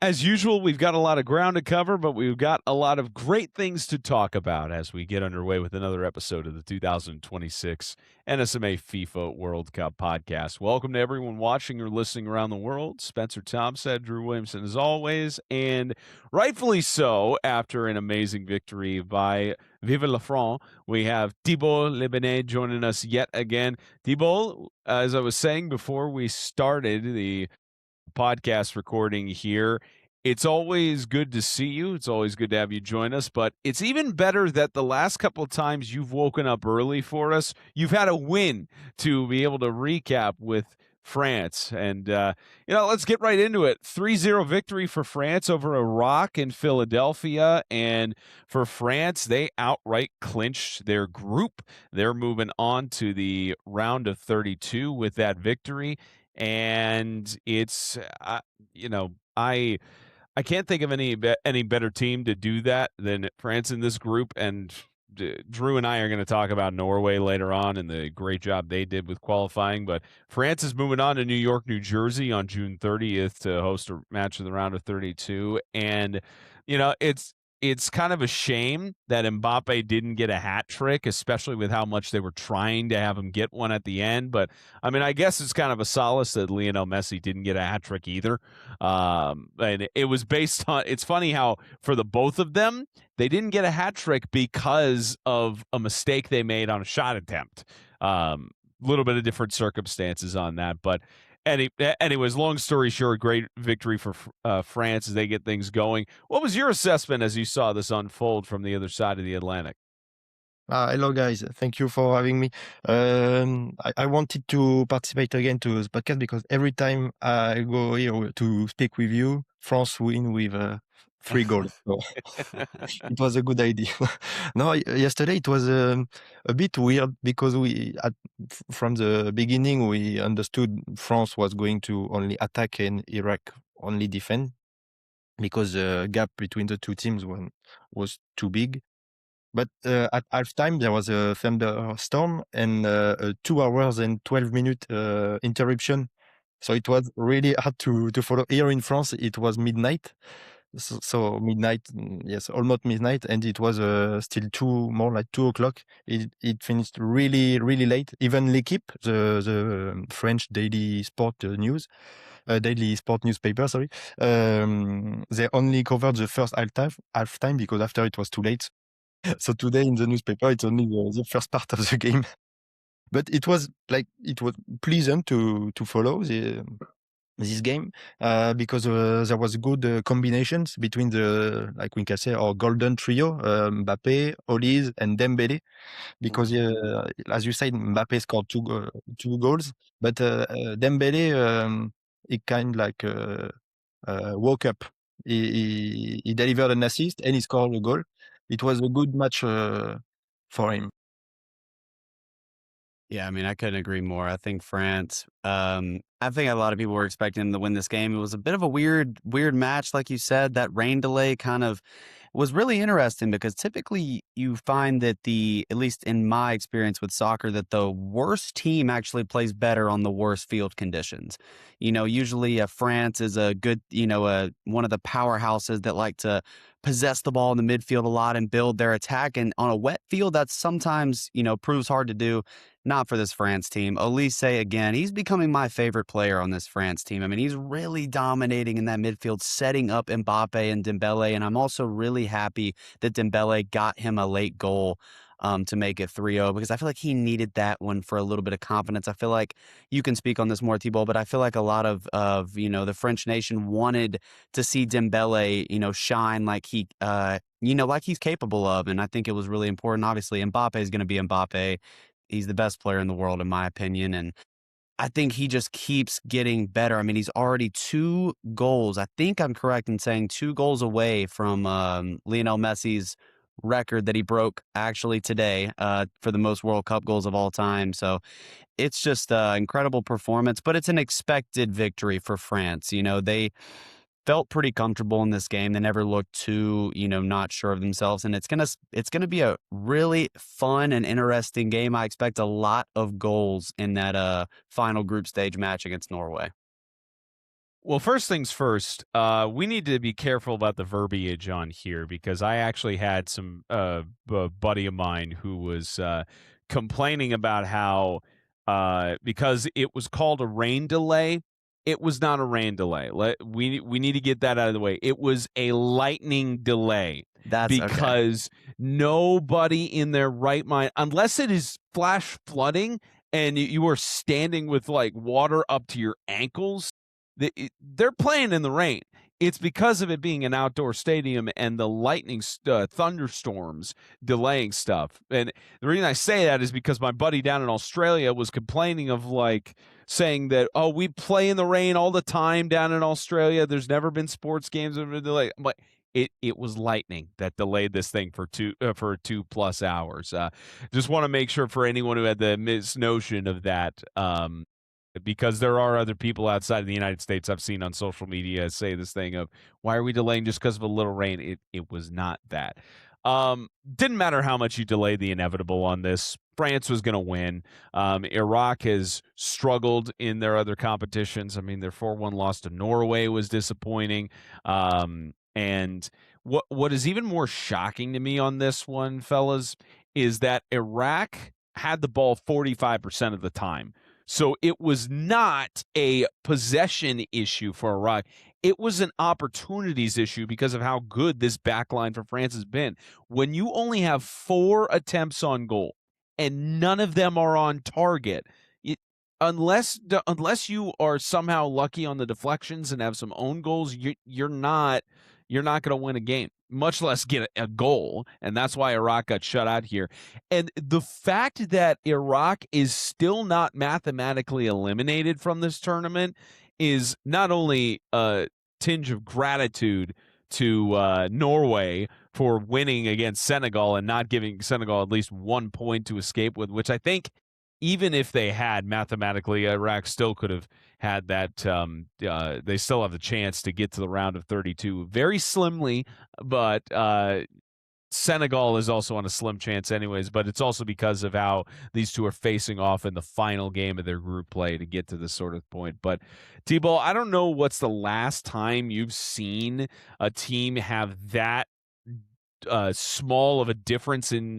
As usual, we've got a lot of ground to cover, but we've got a lot of great things to talk about as we get underway with another episode of the 2026 NSMA FIFA World Cup podcast. Welcome to everyone watching or listening around the world. Spencer Thompson, Drew Williamson, as always, and rightfully so, after an amazing victory by Vive la France, we have Thibault Lebenet joining us yet again. Thibault, as I was saying before we started the podcast recording here. It's always good to see you. It's always good to have you join us, but it's even better that the last couple of times you've woken up early for us, you've had a win to be able to recap with France. And, let's get right into it. 3-0 victory for France over Iraq in Philadelphia. And for France, they outright clinched their group. They're moving on to the round of 32 with that victory. And it's, I can't think of any better team to do that than France in this group. And Drew and I are going to talk about Norway later on and the great job they did with qualifying. But France is moving on to New York, New Jersey on June 30th to host a match of the round of 32. And, it's kind of a shame that Mbappe didn't get a hat trick, especially with how much they were trying to have him get one at the end. But, I guess it's kind of a solace that Lionel Messi didn't get a hat trick either. And it was based on, it's funny how for the both of them, they didn't get a hat trick because of a mistake they made on a shot attempt. Little bit of different circumstances on that. But anyways, long story short, great victory for France as they get things going. What was your assessment as you saw this unfold from the other side of the Atlantic? Hello, guys. Thank you for having me. I wanted to participate again to this podcast because every time I go here to speak with you, France win with 3 goals. So it was a good idea. No, yesterday it was a bit weird because from the beginning we understood France was going to only attack and Iraq only defend because the gap between the two teams was too big. But at halftime, there was a thunderstorm and a 2 hours and 12-minute interruption. So it was really hard to follow. Here in France, it was midnight. So midnight, yes, almost midnight. And it was still more like 2 o'clock. It finished really, really late. Even L'Équipe, the French daily sport daily sport newspaper, sorry, they only covered the first halftime because after it was too late. So today in the newspaper, it's only the first part of the game. But it was pleasant to follow this game because there was good combinations between we can say, our golden trio, Mbappe, Olise, and Dembele. Because as you said, Mbappe scored two goals, but Dembele he kind woke up. He delivered an assist and he scored a goal. It was a good match for him. Yeah, I couldn't agree more. I think France, I think a lot of people were expecting them to win this game. It was a bit of a weird match, like you said. That rain delay kind of was really interesting because typically you find that at least in my experience with soccer, that the worst team actually plays better on the worst field conditions. Usually France is a good, one of the powerhouses that like to possess the ball in the midfield a lot and build their attack. And on a wet field, that sometimes, proves hard to do. Not for this France team. Olise, again, he's becoming my favorite player on this France team. He's really dominating in that midfield, setting up Mbappe and Dembele. And I'm also really happy that Dembele got him a late goal to make it 3-0 because I feel like he needed that one for a little bit of confidence. I feel like you can speak on this more, Thibault, but I feel like a lot of the French nation wanted to see Dembele, shine like like he's capable of. And I think it was really important. Obviously, Mbappe is going to be Mbappe. He's the best player in the world, in my opinion. And I think he just keeps getting better. He's already 2 goals. I think I'm correct in saying 2 goals away from Lionel Messi's record that he broke actually today for the most World Cup goals of all time. So it's just an incredible performance, but it's an expected victory for France. They felt pretty comfortable in this game. They never looked too, not sure of themselves. And it's gonna be a really fun and interesting game. I expect a lot of goals in that final group stage match against Norway. Well, first things first, we need to be careful about the verbiage on here because I actually had some buddy of mine who was complaining about how because it was called a rain delay, it was not a rain delay. We need to get that out of the way. It was a lightning delay That's okay. because nobody in their right mind, unless it is flash flooding and you are standing with like water up to your ankles, they're playing in the rain. It's because of it being an outdoor stadium and the lightning thunderstorms delaying stuff. And the reason I say that is because my buddy down in Australia was complaining of like saying that, oh, we play in the rain all the time down in Australia. There's never been sports games that have been delayed. I'm like, it was lightning that delayed this thing for 2+ hours. Just want to make sure for anyone who had the misnotion of that, because there are other people outside of the United States I've seen on social media say this thing of why are we delaying just because of a little rain? It was not that. Didn't matter how much you delayed the inevitable on this. France was going to win. Iraq has struggled in their other competitions. I mean, their 4-1 loss to Norway was disappointing. And what is even more shocking to me on this one, fellas, is that Iraq had the ball 45% of the time. So it was not a possession issue for Iraq. It was an opportunities issue because of how good this back line for France has been. When you only have 4 attempts on goal and none of them are on target, unless you are somehow lucky on the deflections and have some own goals, you're not going to win a game, much less get a goal. And that's why Iraq got shut out here. And the fact that Iraq is still not mathematically eliminated from this tournament is not only a tinge of gratitude to Norway for winning against Senegal and not giving Senegal at least 1 point to escape with, which I think even if they had mathematically, Iraq still could have had that. They still have the chance to get to the round of 32 very slimly, but Senegal is also on a slim chance anyways, but it's also because of how these two are facing off in the final game of their group play to get to this sort of point. But T-Ball, I don't know what's the last time you've seen a team have that small of a difference in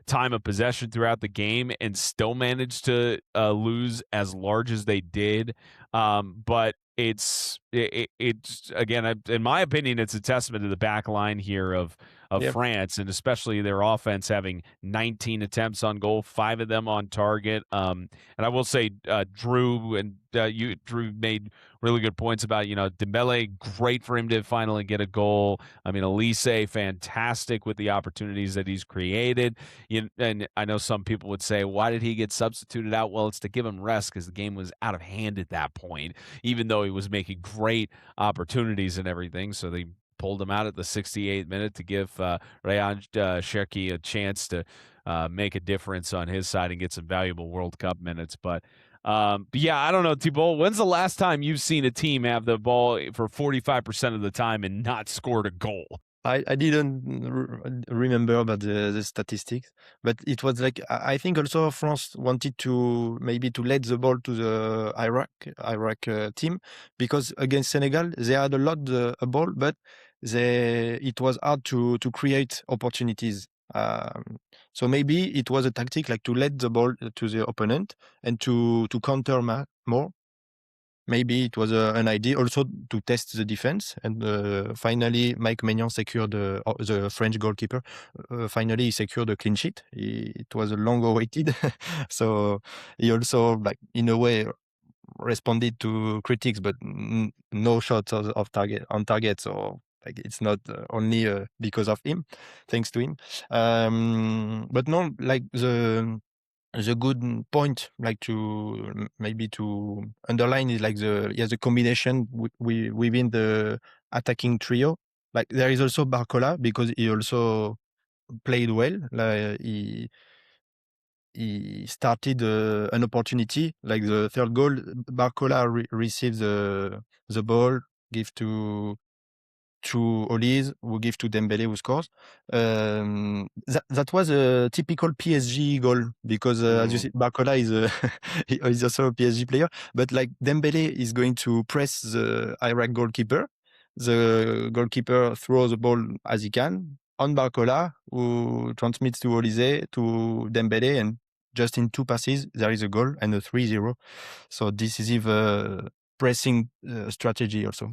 time of possession throughout the game and still managed to lose as large as they did. But it's again, in my opinion, it's a testament to the back line here of Yep. France, and especially their offense having 19 attempts on goal, 5 of them on target. And I will say, Drew made really good points about, Dembele, great for him to finally get a goal. I mean, Elise, fantastic with the opportunities that he's created. And I know some people would say, why did he get substituted out? Well, it's to give him rest because the game was out of hand at that point, even though he was making great opportunities and everything. So they pulled him out at the 68th minute to give Rayan Cherki a chance to make a difference on his side and get some valuable World Cup minutes. But yeah, I don't know, Thibault, when's the last time you've seen a team have the ball for 45% of the time and not scored a goal? I didn't remember about the statistics, but it was like I think also France wanted to maybe to let the ball to the Iraq team, because against Senegal they had a lot a ball, but it was hard to create opportunities. So maybe it was a tactic like to let the ball to the opponent and to counter more. Maybe it was an idea also to test the defense, and finally Mike Maignan secured the French goalkeeper. Finally, he secured a clean sheet. It was long awaited, so he also, like, in a way, responded to critics, but no shots of target on target. So like it's not only because of him, thanks to him. But no, like the good point, like to maybe to underline, is like the combination within the attacking trio. Like there is also Barcola, because he also played well. Like he started an opportunity, like the third goal. Barcola receives the ball, give to to Olis, who give to Dembele, who scores. That was a typical PSG goal because, as you see, Barcola is also a PSG player. But like Dembele is going to press the Iraq goalkeeper. The goalkeeper throws the ball as he can on Barcola, who transmits to Olise, to Dembele, and just in 2 passes, there is a goal and a 3-0. So decisive pressing strategy also.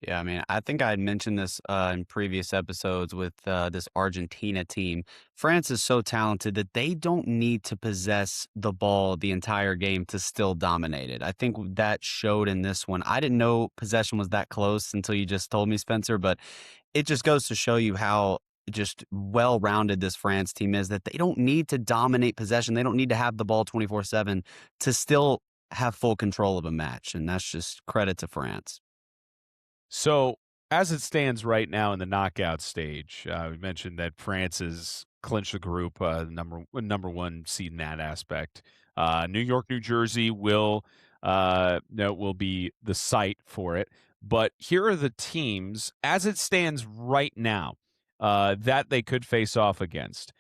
Yeah, I mean, I think I had mentioned this in previous episodes with this Argentina team. France is so talented that they don't need to possess the ball the entire game to still dominate it. I think that showed in this one. I didn't know possession was that close until you just told me, Spencer, but it just goes to show you how just well-rounded this France team is, that they don't need to dominate possession. They don't need to have the ball 24/7 to still have full control of a match. And that's just credit to France. So, as it stands right now in the knockout stage, we mentioned that France has clinched the group, number one seed in that aspect. New York, New Jersey will be the site for it. But here are the teams as it stands right now that they could face off against: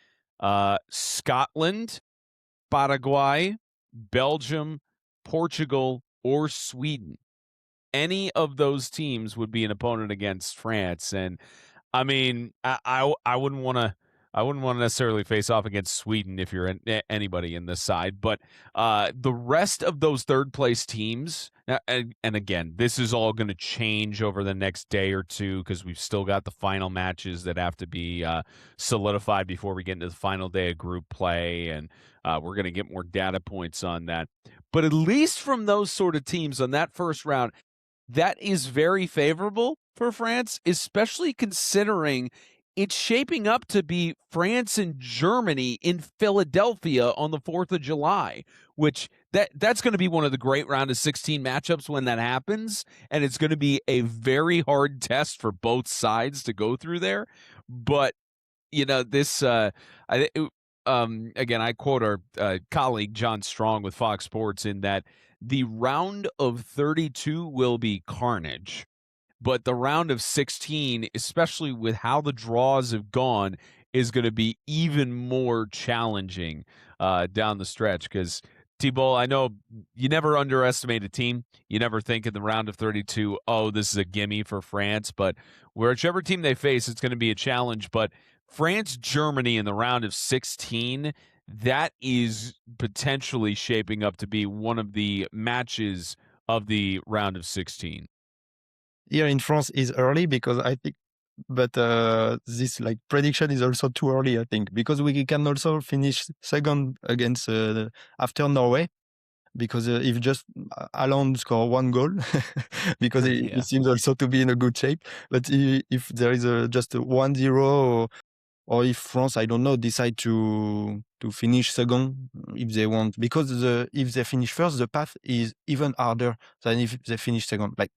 Scotland, Paraguay, Belgium, Portugal, or Sweden. Any of those teams would be an opponent against France, and I mean, I wouldn't want to necessarily face off against Sweden if you're anybody in this side, but the rest of those third place teams, and again, this is all going to change over the next day or two because we've still got the final matches that have to be solidified before we get into the final day of group play, and we're going to get more data points on that. But at least from those sort of teams on that first round, that is very favorable for France, especially considering it's shaping up to be France and Germany in Philadelphia on the 4th of July, which that's going to be one of the great round of 16 matchups when that happens, and it's going to be a very hard test for both sides to go through there. But this again, I quote our colleague John Strong with Fox Sports in that the round of 32 will be carnage, but the round of 16, especially with how the draws have gone, is going to be even more challenging down the stretch. Because, Thibault, I know you never underestimate a team. You never think in the round of 32, oh, this is a gimme for France. But whichever team they face, it's going to be a challenge. But France, Germany in the round of 16, that is potentially shaping up to be one of the matches of the round of 16. Here in France is early because I think, but this like prediction is also too early, I think, because we can also finish second against after Norway, because if just Haaland score 1 goal, because he seems also to be in a good shape. But if there is just a 1-0, or if France, I don't know, decide to finish second if they want, because if they finish first, the path is even harder than if they finish second. Like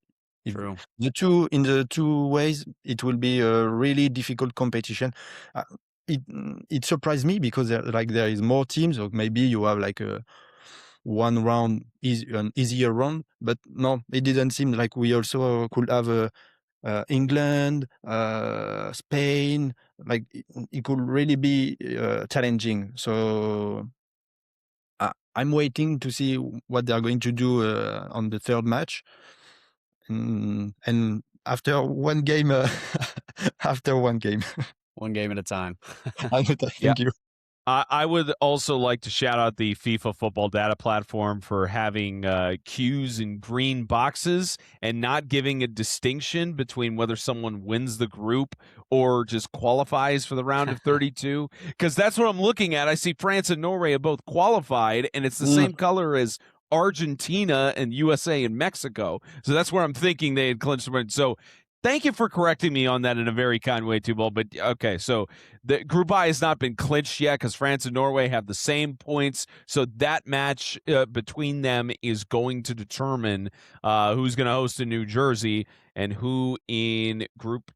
True. in the two ways, it will be a really difficult competition. It surprised me because there is more teams, or maybe you have like one round an easier round, but no, it didn't seem like we also could have England, Spain. Like it could really be challenging. So I'm waiting to see what they're going to do on the third match. And after one game, one game at a time. Thank you. I would also like to shout out the FIFA football data platform for having cues and green boxes and not giving a distinction between whether someone wins the group or just qualifies for the round of 32. Because that's what I'm looking at. I see France and Norway have both qualified, and it's the same color as Argentina and USA and Mexico. So that's where I'm thinking they had clinched. So thank you for correcting me on that in a very kind way, Thibault. But okay, so the Group I has not been clinched yet because France and Norway have the same points. So that match between them is going to determine who's going to host in New Jersey and who in Group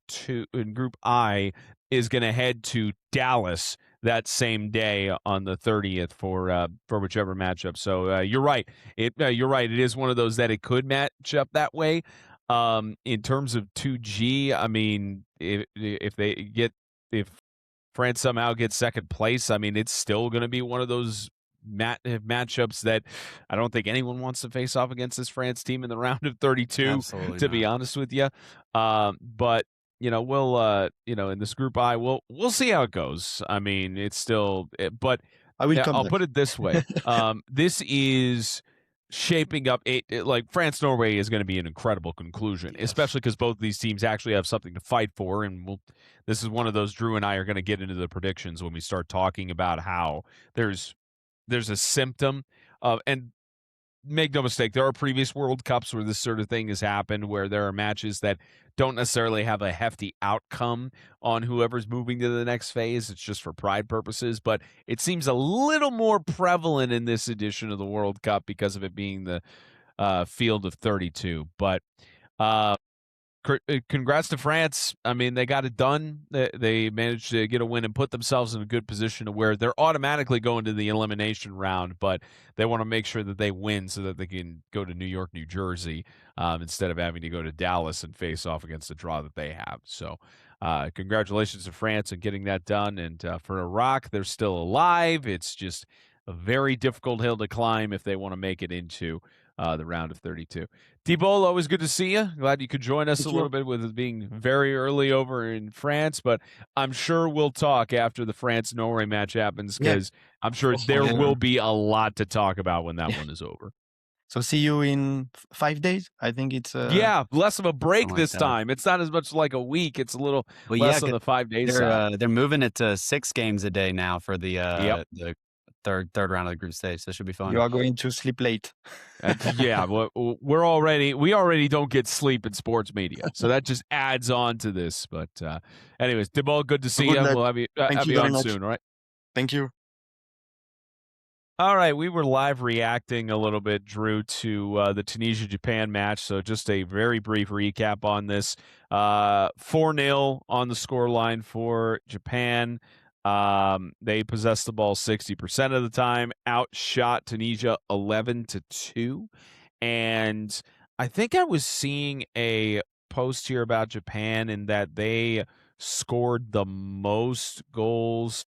I is going to head to Dallas that same day on the 30th for whichever matchup. So you're right. You're right. It is one of those that it could match up that way. In terms of 2G, I mean, if France somehow gets second place, I mean, it's still going to be one of those matchups that I don't think anyone wants to face off against this France team in the round of 32, Absolutely to be not. honest with you. But we'll in this group I, we'll see how it goes. I mean, it's still, but I will come I'll back. put it this way. This is shaping up like France Norway is going to be an incredible conclusion, Yes. especially because both of these teams actually have something to fight for. And this is one of those Drew and I are going to get into the predictions when we start talking about how there's a symptom of, and make no mistake, there are previous World Cups where this sort of thing has happened, where there are matches that don't necessarily have a hefty outcome on whoever's moving to the next phase. It's just for pride purposes. But it seems a little more prevalent in this edition of the World Cup because of it being the field of 32. But congrats to France. I mean, they got it done. They managed to get a win and put themselves in a good position to where they're automatically going to the elimination round, but they want to make sure that they win so that they can go to New York, New Jersey, instead of having to go to Dallas and face off against the draw that they have. So congratulations to France on getting that done. And for Iraq, they're still alive. It's just a very difficult hill to climb if they want to make it into the round of 32. Thibault, always good to see you. Glad you could join us a little bit with it being very early over in France, but I'm sure we'll talk after the France-Norway match happens because I'm sure there will be a lot to talk about when that one is over. So see you in 5 days. I think it's less of a break like this that. time. It's not as much like a week. It's a little less on the 5 days. They're moving it to 6 games a day now for the third round of the group stage. So it should be fun. You are going to sleep late. Yeah, we already don't get sleep in sports media, so that just adds on to this. But anyways, Thibault, good to see you. We'll have you on soon. All right. Thank you. All right, we were live reacting a little bit, Drew, to the Tunisia-Japan match. So just a very brief recap on this. 4-0 on the scoreline for Japan. They possessed the ball 60% of the time, outshot Tunisia 11-2. And I think I was seeing a post here about Japan in that they scored the most goals.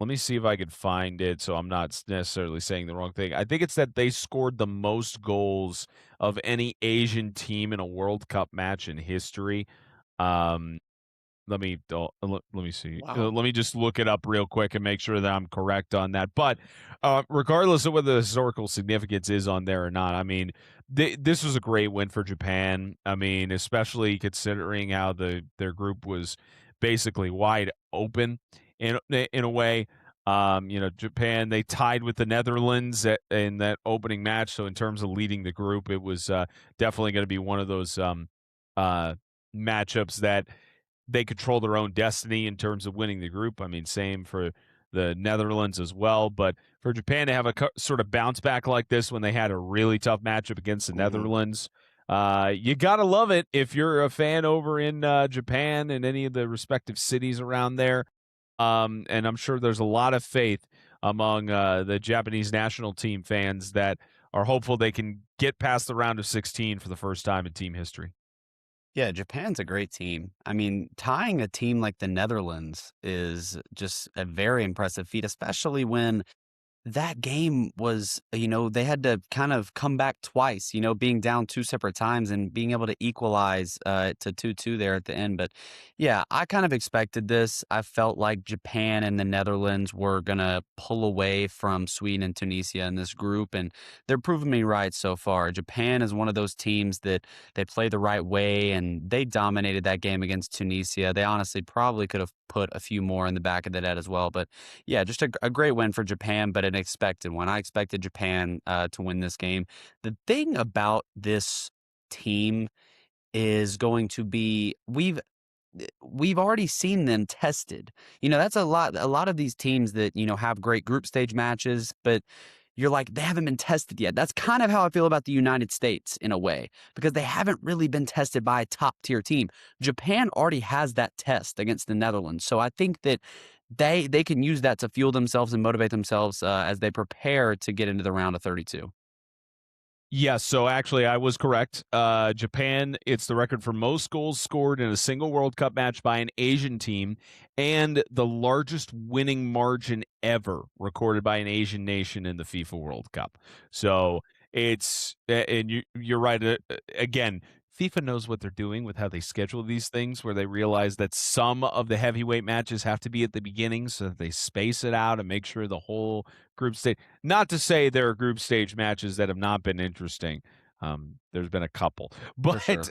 Let me see if I could find it so I'm not necessarily saying the wrong thing. I think it's that they scored the most goals of any Asian team in a World Cup match in history. Let me see. Wow. Let me just look it up real quick and make sure that I'm correct on that. But regardless of whether the historical significance is on there or not, I mean, this was a great win for Japan. I mean, especially considering how their group was basically wide open in a way. Japan, they tied with the Netherlands in that opening match. So in terms of leading the group, it was definitely going to be one of those matchups that they control their own destiny in terms of winning the group. I mean, same for the Netherlands as well. But for Japan to have a sort of bounce back like this when they had a really tough matchup against the Netherlands, you got to love it if you're a fan over in Japan and any of the respective cities around there. And I'm sure there's a lot of faith among the Japanese national team fans that are hopeful they can get past the round of 16 for the first time in team history. Yeah, Japan's a great team. I mean, tying a team like the Netherlands is just a very impressive feat, especially when that game was, they had to kind of come back twice, being down 2 separate times and being able to equalize to 2-2 there at the end. But yeah, I kind of expected this. I felt like Japan and the Netherlands were going to pull away from Sweden and Tunisia in this group, and they're proving me right so far. Japan is one of those teams that they play the right way, and they dominated that game against Tunisia. They honestly probably could have put a few more in the back of the net as well. But yeah, just a great win for Japan, but an expected one. I expected Japan to win this game. The thing about this team is going to be we've already seen them tested. That's a lot of these teams that, have great group stage matches, but you're like, they haven't been tested yet. That's kind of how I feel about the United States in a way, because they haven't really been tested by a top tier team. Japan already has that test against the Netherlands. So I think that they can use that to fuel themselves and motivate themselves as they prepare to get into the round of 32. Yes, so actually I was correct. Japan, it's the record for most goals scored in a single World Cup match by an Asian team and the largest winning margin ever recorded by an Asian nation in the FIFA World Cup. So it's and you're right again. FIFA knows what they're doing with how they schedule these things, where they realize that some of the heavyweight matches have to be at the beginning, so that they space it out and make sure the whole group stage. Not to say there are group stage matches that have not been interesting. There's been a couple, but sure.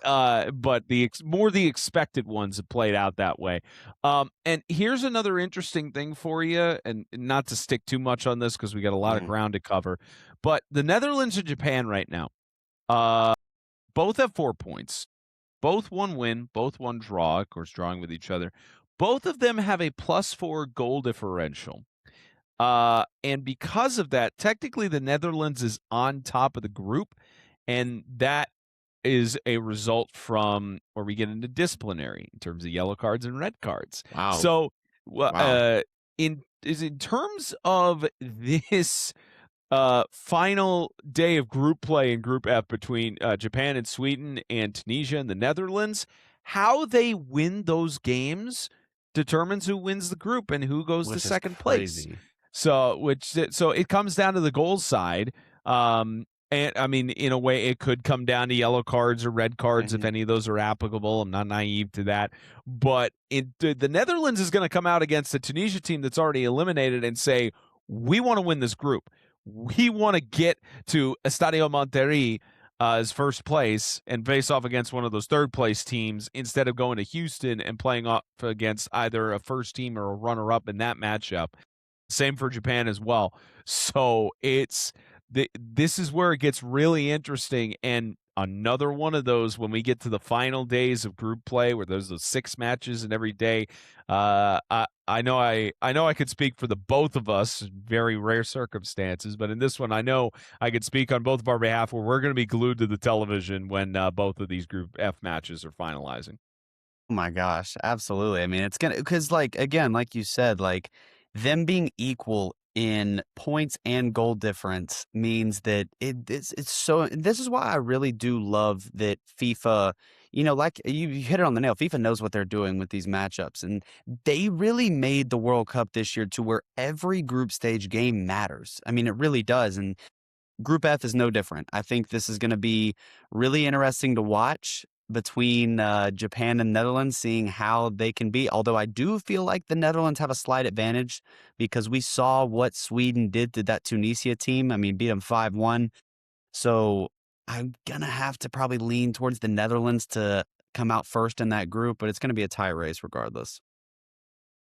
but more the expected ones have played out that way. And here's another interesting thing for you, and not to stick too much on this because we got a lot of ground to cover. But the Netherlands and Japan right now, both have 4 points. Both one win, both one draw, of course, drawing with each other. Both of them have a +4 goal differential. And because of that, technically the Netherlands is on top of the group, and that is a result from where we get into disciplinary in terms of yellow cards and red cards. Wow. So, Wow. in terms of this final day of group play in Group F between Japan and Sweden and Tunisia and the Netherlands, how they win those games determines who wins the group and who goes to second place. So it comes down to the goals side. And I mean, in a way, it could come down to yellow cards or red cards if any of those are applicable. I'm not naive to that. But the Netherlands is going to come out against a Tunisia team that's already eliminated and say, we want to win this group. We want to get to Estadio Monterrey as first place and face off against one of those third place teams instead of going to Houston and playing off against either a first team or a runner-up in that matchup. Same for Japan as well. So this is where it gets really interesting, and another one of those when we get to the final days of group play where there's those 6 matches in every day. I know I could speak for the both of us, very rare circumstances, but in this one I know I could speak on both of our behalf where we're going to be glued to the television when both of these Group F matches are finalizing. Oh my gosh, absolutely. I mean, it's gonna because again, like you said, them being equal in points and goal difference means that it's so. This is why I really do love that FIFA. Like you hit it on the nail. FIFA knows what they're doing with these matchups, and they really made the World Cup this year to where every group stage game matters. I mean, it really does, and Group F is no different. I think this is going to be really interesting to watch between Japan and Netherlands, seeing how they can be. Although I do feel like the Netherlands have a slight advantage because we saw what Sweden did to that Tunisia team. I mean, beat them 5-1. So I'm going to have to probably lean towards the Netherlands to come out first in that group, but it's going to be a tie race regardless.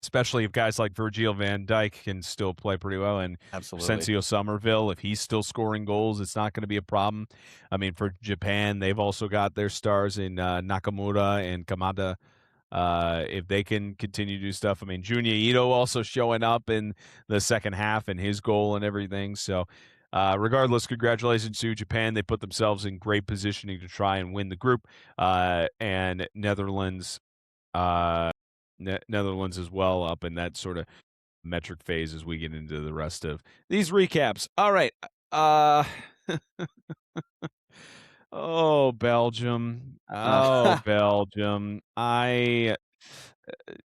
Especially if guys like Virgil van Dijk can still play pretty well, and Absolutely. Asensio Somerville, if he's still scoring goals, it's not going to be a problem. I mean, for Japan, they've also got their stars in Nakamura and Kamada. If they can continue to do stuff, I mean, Junya Ito also showing up in the second half and his goal and everything. So, regardless, congratulations to Japan. They put themselves in great positioning to try and win the group. And Netherlands. Netherlands as well up in that sort of metric phase as we get into the rest of these recaps. All right. Oh, Belgium. Oh, Belgium.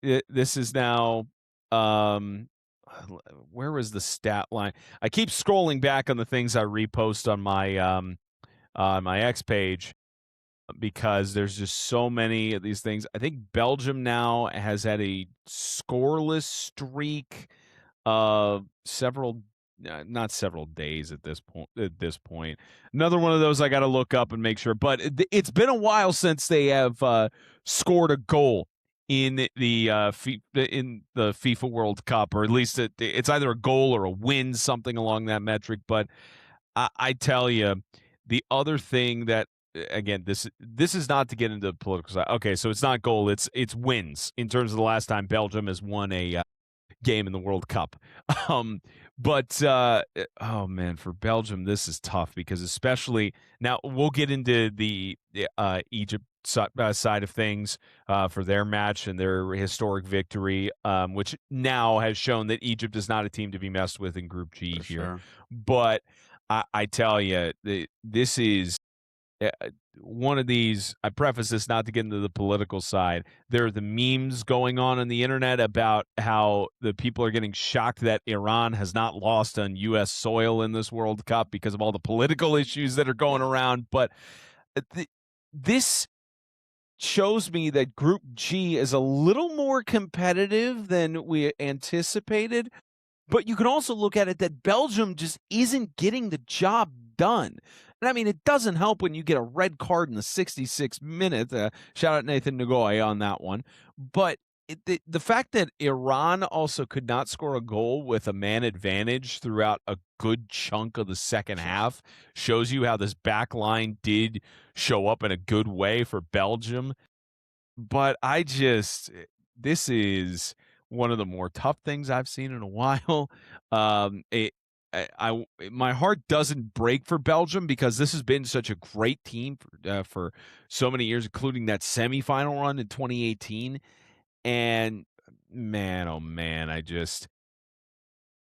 This is now, where was the stat line? I keep scrolling back on the things I repost on my X page, because there's just so many of these things. I think Belgium now has had a scoreless streak of not several days at this point. Another one of those I got to look up and make sure. But it's been a while since they have scored a goal in the FIFA World Cup, or at least it's either a goal or a win, something along that metric. But I tell you, the other thing that, again, this is not to get into the political side. Okay, so it's not goal, it's wins in terms of the last time Belgium has won a game in the World Cup. But oh man, for Belgium, this is tough because especially now we'll get into the Egypt side of things for their match and their historic victory, which now has shown that Egypt is not a team to be messed with in Group G here. Sure. But I tell you, this is one of these. I preface this not to get into the political side. There are the memes going on the internet about how the people are getting shocked that Iran has not lost on U.S. soil in this World Cup because of all the political issues that are going around. But this shows me that Group G is a little more competitive than we anticipated. But you can also look at it that Belgium just isn't getting the job done. And I mean, it doesn't help when you get a red card in the 66th minute. Shout out Nathan Ngoy on that one. But the fact that Iran also could not score a goal with a man advantage throughout a good chunk of the second half shows you how this back line did show up in a good way for Belgium. But this is one of the more tough things I've seen in a while. My heart doesn't break for Belgium because this has been such a great team for so many years, including that semifinal run in 2018. And man, oh man,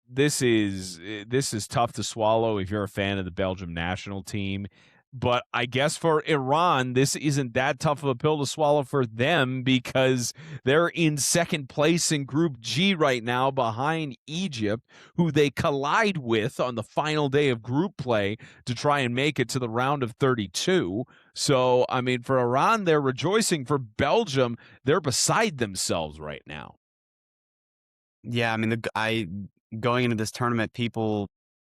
this is tough to swallow if you're a fan of the Belgium national team. But I guess for Iran, this isn't that tough of a pill to swallow for them because they're in second place in Group G right now behind Egypt, who they collide with on the final day of group play to try and make it to the round of 32. So, I mean, for Iran, they're rejoicing. For Belgium, they're beside themselves right now. Yeah, I mean, going into this tournament, people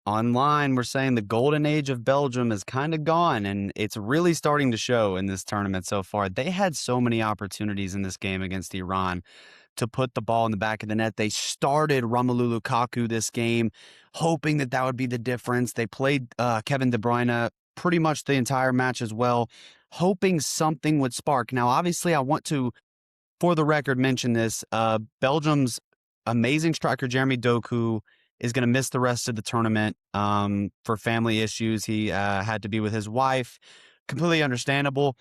online were saying the golden age of Belgium is kind of gone, and it's really starting to show in this tournament so far. They had so many opportunities in this game against Iran to put the ball in the back of the net. They started Romelu Lukaku this game, hoping that would be the difference. They played Kevin De Bruyne pretty much the entire match as well, hoping something would spark. Now, obviously, I want to, for the record, mention this. Belgium's amazing striker, Jeremy Doku, is going to miss the rest of the tournament for family issues. He had to be with his wife. Completely understandable.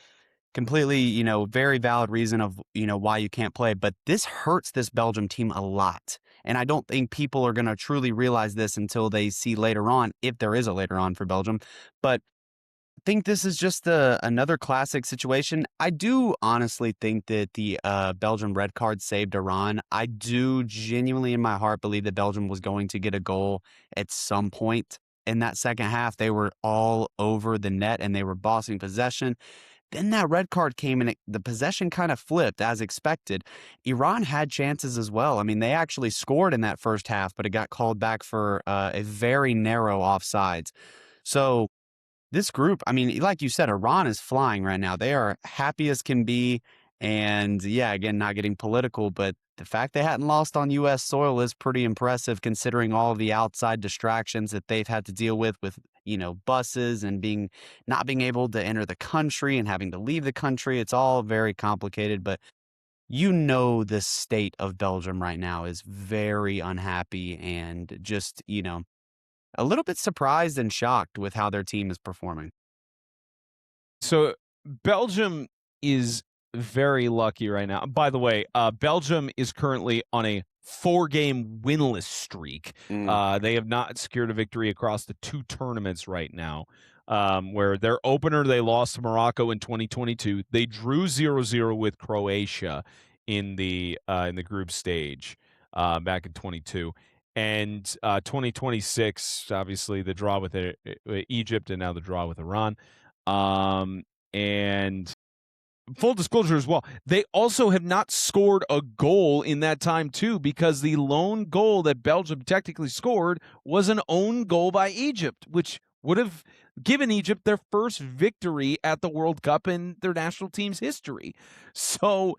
Completely, very valid reason of, why you can't play. But this hurts this Belgium team a lot. And I don't think people are going to truly realize this until they see later on, if there is a later on for Belgium. But I think this is just another classic situation. I do honestly think that the Belgium red card saved Iran. I do genuinely in my heart believe that Belgium was going to get a goal at some point in that second half. They were all over the net and they were bossing possession. Then that red card came and the possession kind of flipped as expected. Iran had chances as well. I mean, they actually scored in that first half, but it got called back for a very narrow offsides. So this group, I mean, like you said, Iran is flying right now. They are happy as can be. And yeah, again, not getting political, but the fact they hadn't lost on U.S. soil is pretty impressive considering all of the outside distractions that they've had to deal with, buses and not being able to enter the country and having to leave the country. It's all very complicated, but the state of Belgium right now is very unhappy and just, a little bit surprised and shocked with how their team is performing. So Belgium is very lucky right now. By the way, Belgium is currently on a 4-game winless streak. They have not secured a victory across the 2 tournaments right now. Where their opener, they lost to Morocco in 2022. They drew 0-0 with Croatia in the group stage back in 22. And 2026, obviously, the draw with Egypt and now the draw with Iran. And full disclosure as well, they also have not scored a goal in that time, too, because the lone goal that Belgium technically scored was an own goal by Egypt, which would have given Egypt their first victory at the World Cup in their national team's history. So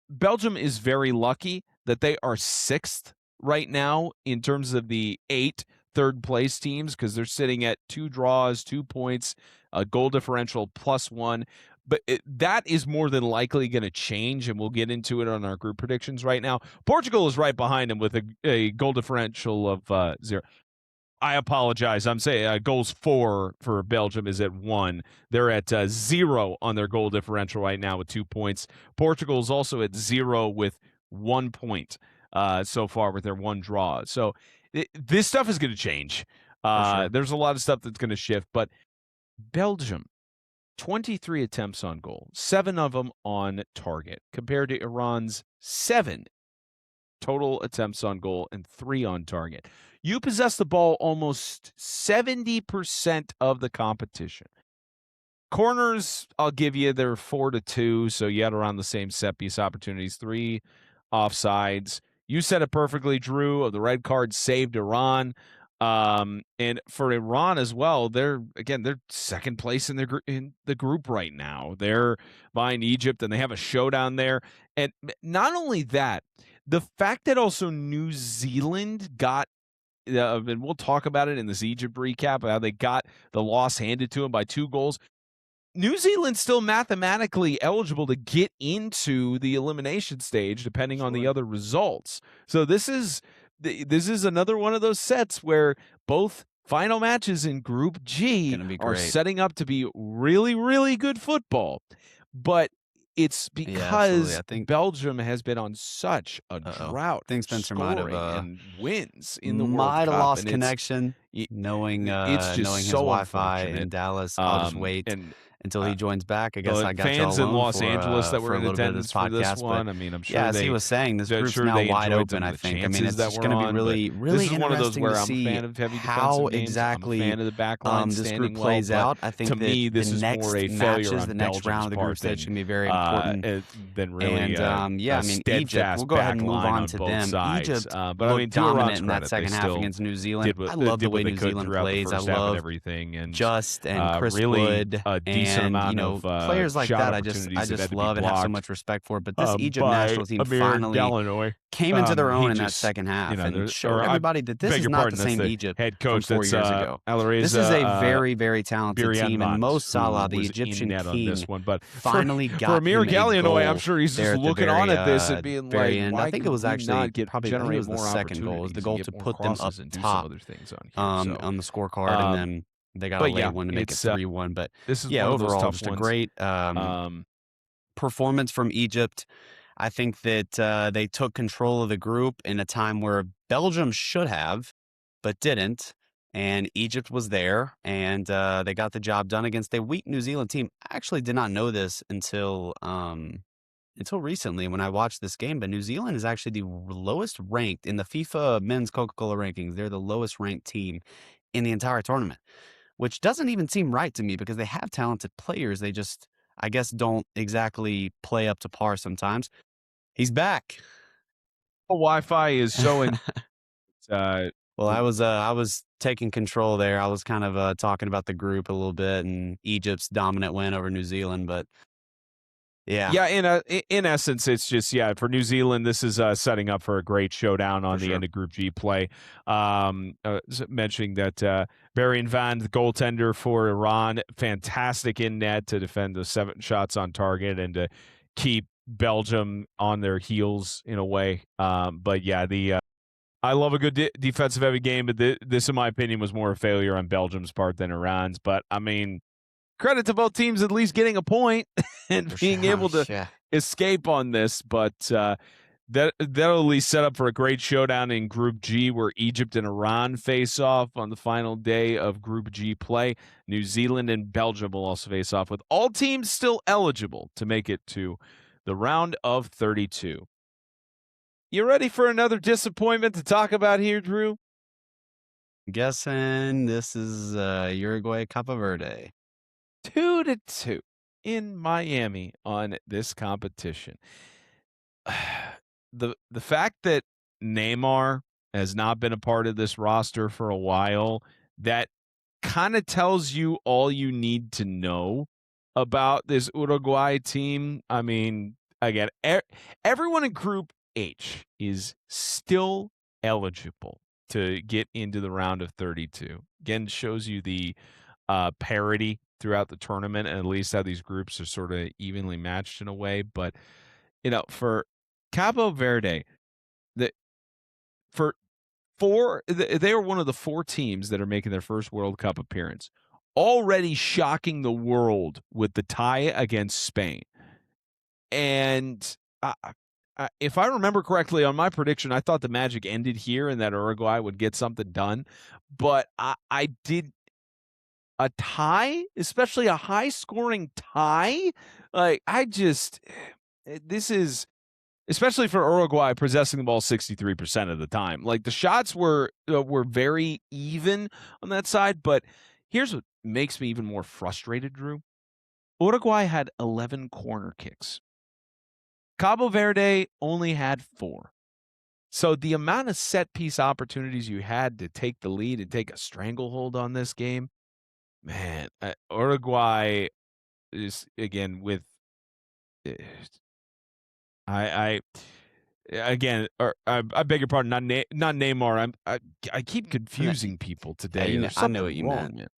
Belgium is very lucky that they are 6th right now in terms of the 8 third-place teams because they're sitting at 2 draws, 2 points, a goal differential +1. But that is more than likely going to change, and we'll get into it on our group predictions right now. Portugal is right behind them with a goal differential of 0. I apologize. I'm saying goals for Belgium is at 1. They're at 0 on their goal differential right now with 2 points. Portugal is also at 0 with 1 point so far with their 1 draw. So this stuff is going to change. sure. There's a lot of stuff that's going to shift, but Belgium, 23 attempts on goal, 7 of them on target, compared to Iran's 7 total attempts on goal and 3 on target. You possess the ball almost 70% of the competition. Corners, I'll give you, they're 4-2, so you had around the same set piece opportunities, 3 offsides. You said it perfectly, Drew. The red card saved Iran. And for Iran as well, they're second place in the group right now. They're behind Egypt, and they have a showdown there. And not only that, the fact that also New Zealand got, and we'll talk about it in this Egypt recap, how they got the loss handed to them by 2 goals. New Zealand's still mathematically eligible to get into the elimination stage, depending on the other results. So this is another one of those sets where both final matches in Group G are setting up to be really, really good football. But it's because Belgium has been on such a drought. I think Spencer might have and wins in the World Cup. Might have lost connection, knowing his Wi-Fi in Dallas. I'll just wait until he joins back. I guess I got fans in Los Angeles that were in attendance for this one. I mean, I'm sure as he was saying, this group's now wide open. I think. I mean, it's just going to be really, really this is one of those where I'm a fan of heavy how defensive exactly I'm a fan of the back line this group plays out. I think to me, this is more a failure on the next round of the group stage can be very important. Than really, and I mean, Egypt. We'll go ahead and move on to them. Egypt, but I mean, dominant in that second half against New Zealand. I love the way New Zealand plays. I love everything and Just and Chris Wood and players like that. I just love and have so much respect for. But this Egypt national team finally came into their own in that second half and showed everybody that this is not the same Egypt head coach from 4 years ago. This is a very, very talented team, and Mo Salah, the Egyptian king, finally got for Amir Gallianoy. I'm sure he's just looking on at this and being like, I think it was actually probably generate more second goal. It was the goal to put them up top on the scorecard, and then they got a late one to make it 3-1. But this is overall just a great performance from Egypt. I think that they took control of the group in a time where Belgium should have, but didn't. And Egypt was there, and they got the job done against a weak New Zealand team. I actually did not know this until recently when I watched this game, but New Zealand is actually the lowest ranked in the FIFA Men's Coca-Cola rankings. They're the lowest ranked team in the entire tournament, which doesn't even seem right to me because they have talented players. They just, I guess, don't exactly play up to par sometimes. He's back. Wi-Fi is so well, I was taking control there. I was kind of talking about the group a little bit and Egypt's dominant win over New Zealand, but yeah. In essence, it's just for New Zealand, this is setting up for a great showdown on the end of Group G play. Mentioning that Barry and Van, the goaltender for Iran, fantastic in net to defend the 7 shots on target and to keep Belgium on their heels in a way. But I love a good defensive heavy game, but this, in my opinion, was more a failure on Belgium's part than Iran's. But I mean, credit to both teams at least getting a point and being able to escape on this. But that'll at least set up for a great showdown in Group G, where Egypt and Iran face off on the final day of Group G play. New Zealand and Belgium will also face off, with all teams still eligible to make it to the round of 32. You ready for another disappointment to talk about here, Drew? Guessing this is Uruguay, Cabo Verde. 2-2 in Miami on this competition. The fact that Neymar has not been a part of this roster for a while, that kind of tells you all you need to know about this Uruguay team. I mean, again, everyone in Group H is still eligible to get into the round of 32. Again, shows you the parity throughout the tournament, and at least how these groups are sort of evenly matched in a way. But for Cabo Verde, they are one of the 4 teams that are making their first World Cup appearance, already shocking the world with the tie against Spain. And if I remember correctly on my prediction, I thought the magic ended here and that Uruguay would get something done. But I did a tie, especially a high-scoring tie. Like, this is, especially for Uruguay possessing the ball 63% of the time. Like, the shots were very even on that side, but here's what makes me even more frustrated, Drew. Uruguay had 11 corner kicks. Cabo Verde only had 4. So the amount of set-piece opportunities you had to take the lead and take a stranglehold on this game, man, Uruguay is, again, with I again, I beg your pardon, not Neymar. I keep confusing people today. Yeah, There's I know something what you wrong. meant.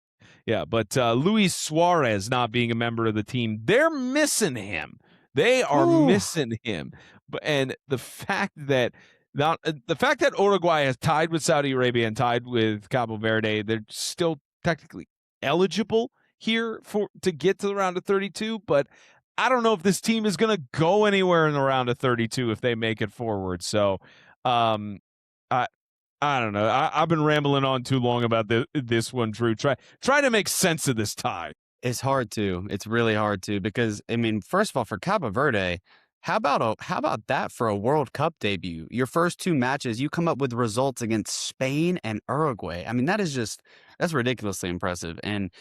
Yeah, but Luis Suarez not being a member of the team, they're missing him. They are missing him. And the fact that Uruguay has tied with Saudi Arabia and tied with Cabo Verde, they're still technically eligible here to get to the round of 32, but I don't know if this team is going to go anywhere in the round of 32 if they make it forward. So, I don't know. I've been rambling on too long about this one, Drew. Try to make sense of this tie. It's hard to. It's really hard to, because I mean, first of all, for Cabo Verde, how about that for a World Cup debut? Your first 2 matches, you come up with results against Spain and Uruguay. I mean, that's ridiculously impressive. And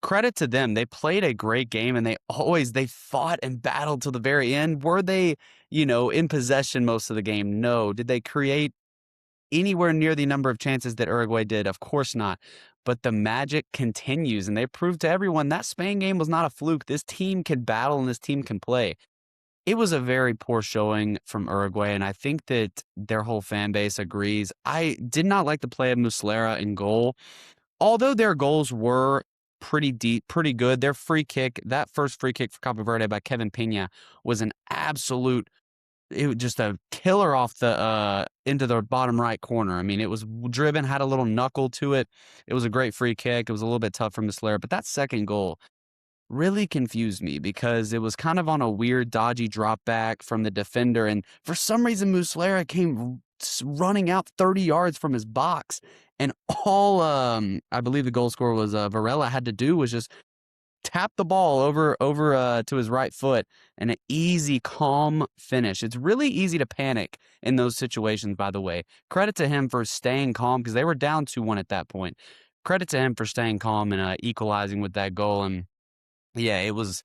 credit to them. They played a great game, and they fought and battled to the very end. Were they, in possession most of the game? No. Did they create anywhere near the number of chances that Uruguay did? Of course not. But the magic continues, and they proved to everyone that Spain game was not a fluke. This team can battle and this team can play. It was a very poor showing from Uruguay, and I think that their whole fan base agrees. I did not like the play of Muslera in goal. Although their goals were pretty deep, pretty good, their free kick, that first free kick for Cabo Verde by Kevin Pena, was an absolute, it was just a killer off the into the bottom right corner. I mean, it was driven, had a little knuckle to it. It was a great free kick. It was a little bit tough for Muslera, but that second goal really confused me because it was kind of on a weird, dodgy drop back from the defender, and for some reason Muslera came running out 30 yards from his box, and all I believe the goal scorer was Varela had to do was just tap the ball over to his right foot, and an easy, calm finish. It's really easy to panic in those situations, by the way. Credit to him for staying calm, because they were down 2-1 at that point. Credit to him for staying calm and equalizing with that goal. And yeah, it was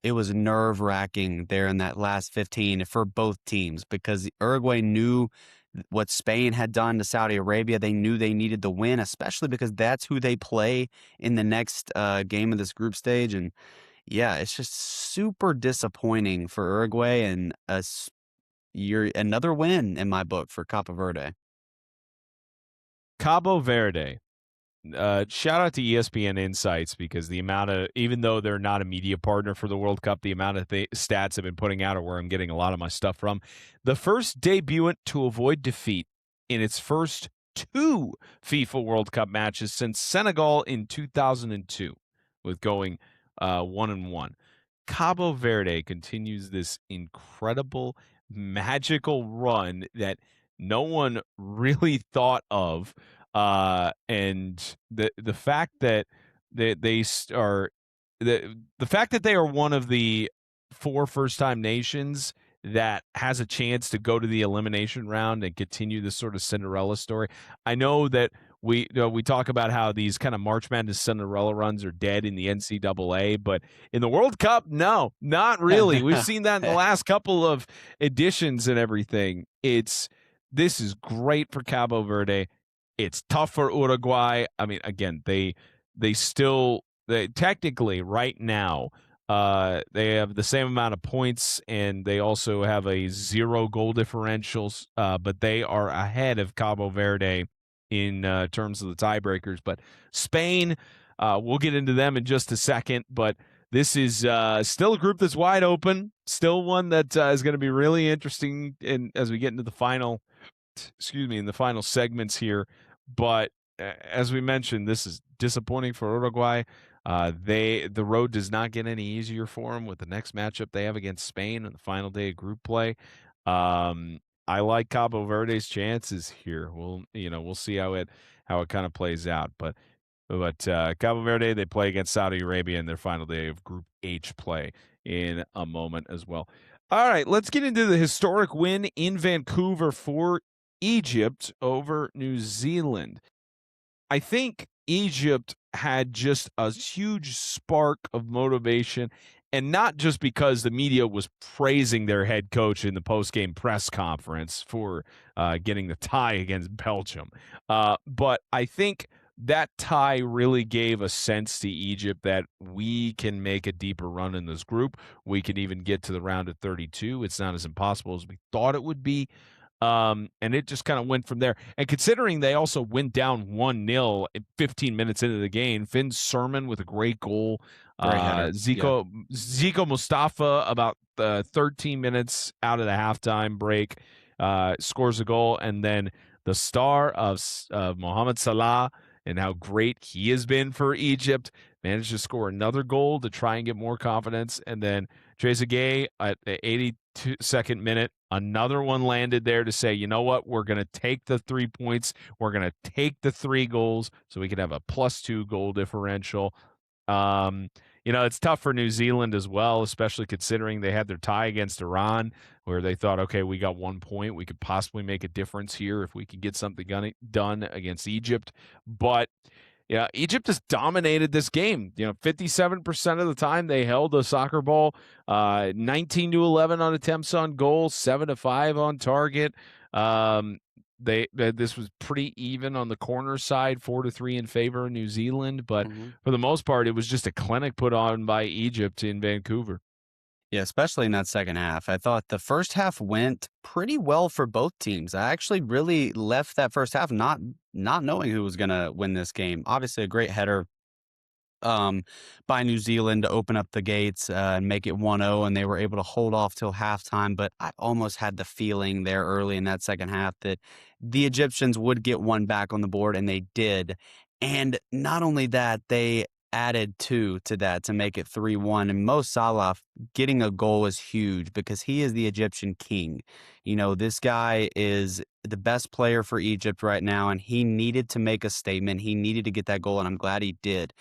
nerve-wracking there in that last 15 for both teams, because Uruguay knew what Spain had done to Saudi Arabia. They knew they needed the win, especially because that's who they play in the next game of this group stage. And yeah, it's just super disappointing for Uruguay, and another win in my book for Cabo Verde. Cabo Verde. Shout out to ESPN Insights, because the amount of, even though they're not a media partner for the World Cup, the amount of stats I've been putting out are where I'm getting a lot of my stuff from. The first debutant to avoid defeat in its first 2 FIFA World Cup matches since Senegal in 2002, with going 1-1. Cabo Verde continues this incredible, magical run that no one really thought of. And the fact that they are the fact that they are one of the 4 first-time nations that has a chance to go to the elimination round and continue this sort of Cinderella story. I know that we talk about how these kind of March Madness Cinderella runs are dead in the NCAA, but in the World Cup, no, not really. We've seen that in the last couple of editions and everything. This is great for Cabo Verde. It's tough for Uruguay. I mean, again, they technically right now, they have the same amount of points, and they also have a 0 goal differentials, but they are ahead of Cabo Verde in terms of the tiebreakers. But Spain, we'll get into them in just a second, but this is still a group that's wide open, still one that is going to be really interesting as we get into the final segments here. But as we mentioned, this is disappointing for Uruguay. The road does not get any easier for them with the next matchup they have against Spain on the final day of group play. I like Cabo Verde's chances here. We'll see how it kind of plays out. But Cabo Verde, they play against Saudi Arabia in their final day of Group H play in a moment as well. All right, let's get into the historic win in Vancouver for Egypt over New Zealand. I think Egypt had just a huge spark of motivation, and not just because the media was praising their head coach in the post-game press conference for getting the tie against Belgium, but I think that tie really gave a sense to Egypt that we can make a deeper run in this group. We can even get to the round of 32. It's not as impossible as we thought it would be. And it just kind of went from there. And considering they also went down 1-0 at 15 minutes into the game, Finn Sermon with a great goal. Great header. Zico Mustafa, about 13 minutes out of the halftime break, scores a goal. And then the star of Mohamed Salah and how great he has been for Egypt managed to score another goal to try and get more confidence. And then Trezeguet at the 82nd minute, another one landed there to say, you know what, we're going to take the 3 points. We're going to take the 3 goals so we can have a +2 goal differential. It's tough for New Zealand as well, especially considering they had their tie against Iran, where they thought, okay, we got 1 point. We could possibly make a difference here if we could get something done against Egypt. But yeah, Egypt has dominated this game. 57% of the time they held a soccer ball, 19-11 on attempts on goal, 7-5 on target. This was pretty even on the corner side, 4-3 in favor of New Zealand. But for the most part, it was just a clinic put on by Egypt in Vancouver. Yeah, especially in that second half. I thought the first half went pretty well for both teams. I actually really left that first half not knowing who was going to win this game. Obviously, a great header by New Zealand to open up the gates and make it 1-0, and they were able to hold off till halftime. But I almost had the feeling there early in that second half that the Egyptians would get one back on the board, and they did. And not only that, they added 2 to that to make it 3-1. And Mo Salah getting a goal is huge because he is the Egyptian king. This guy is the best player for Egypt right now, and he needed to make a statement. He needed to get that goal, and I'm glad he did.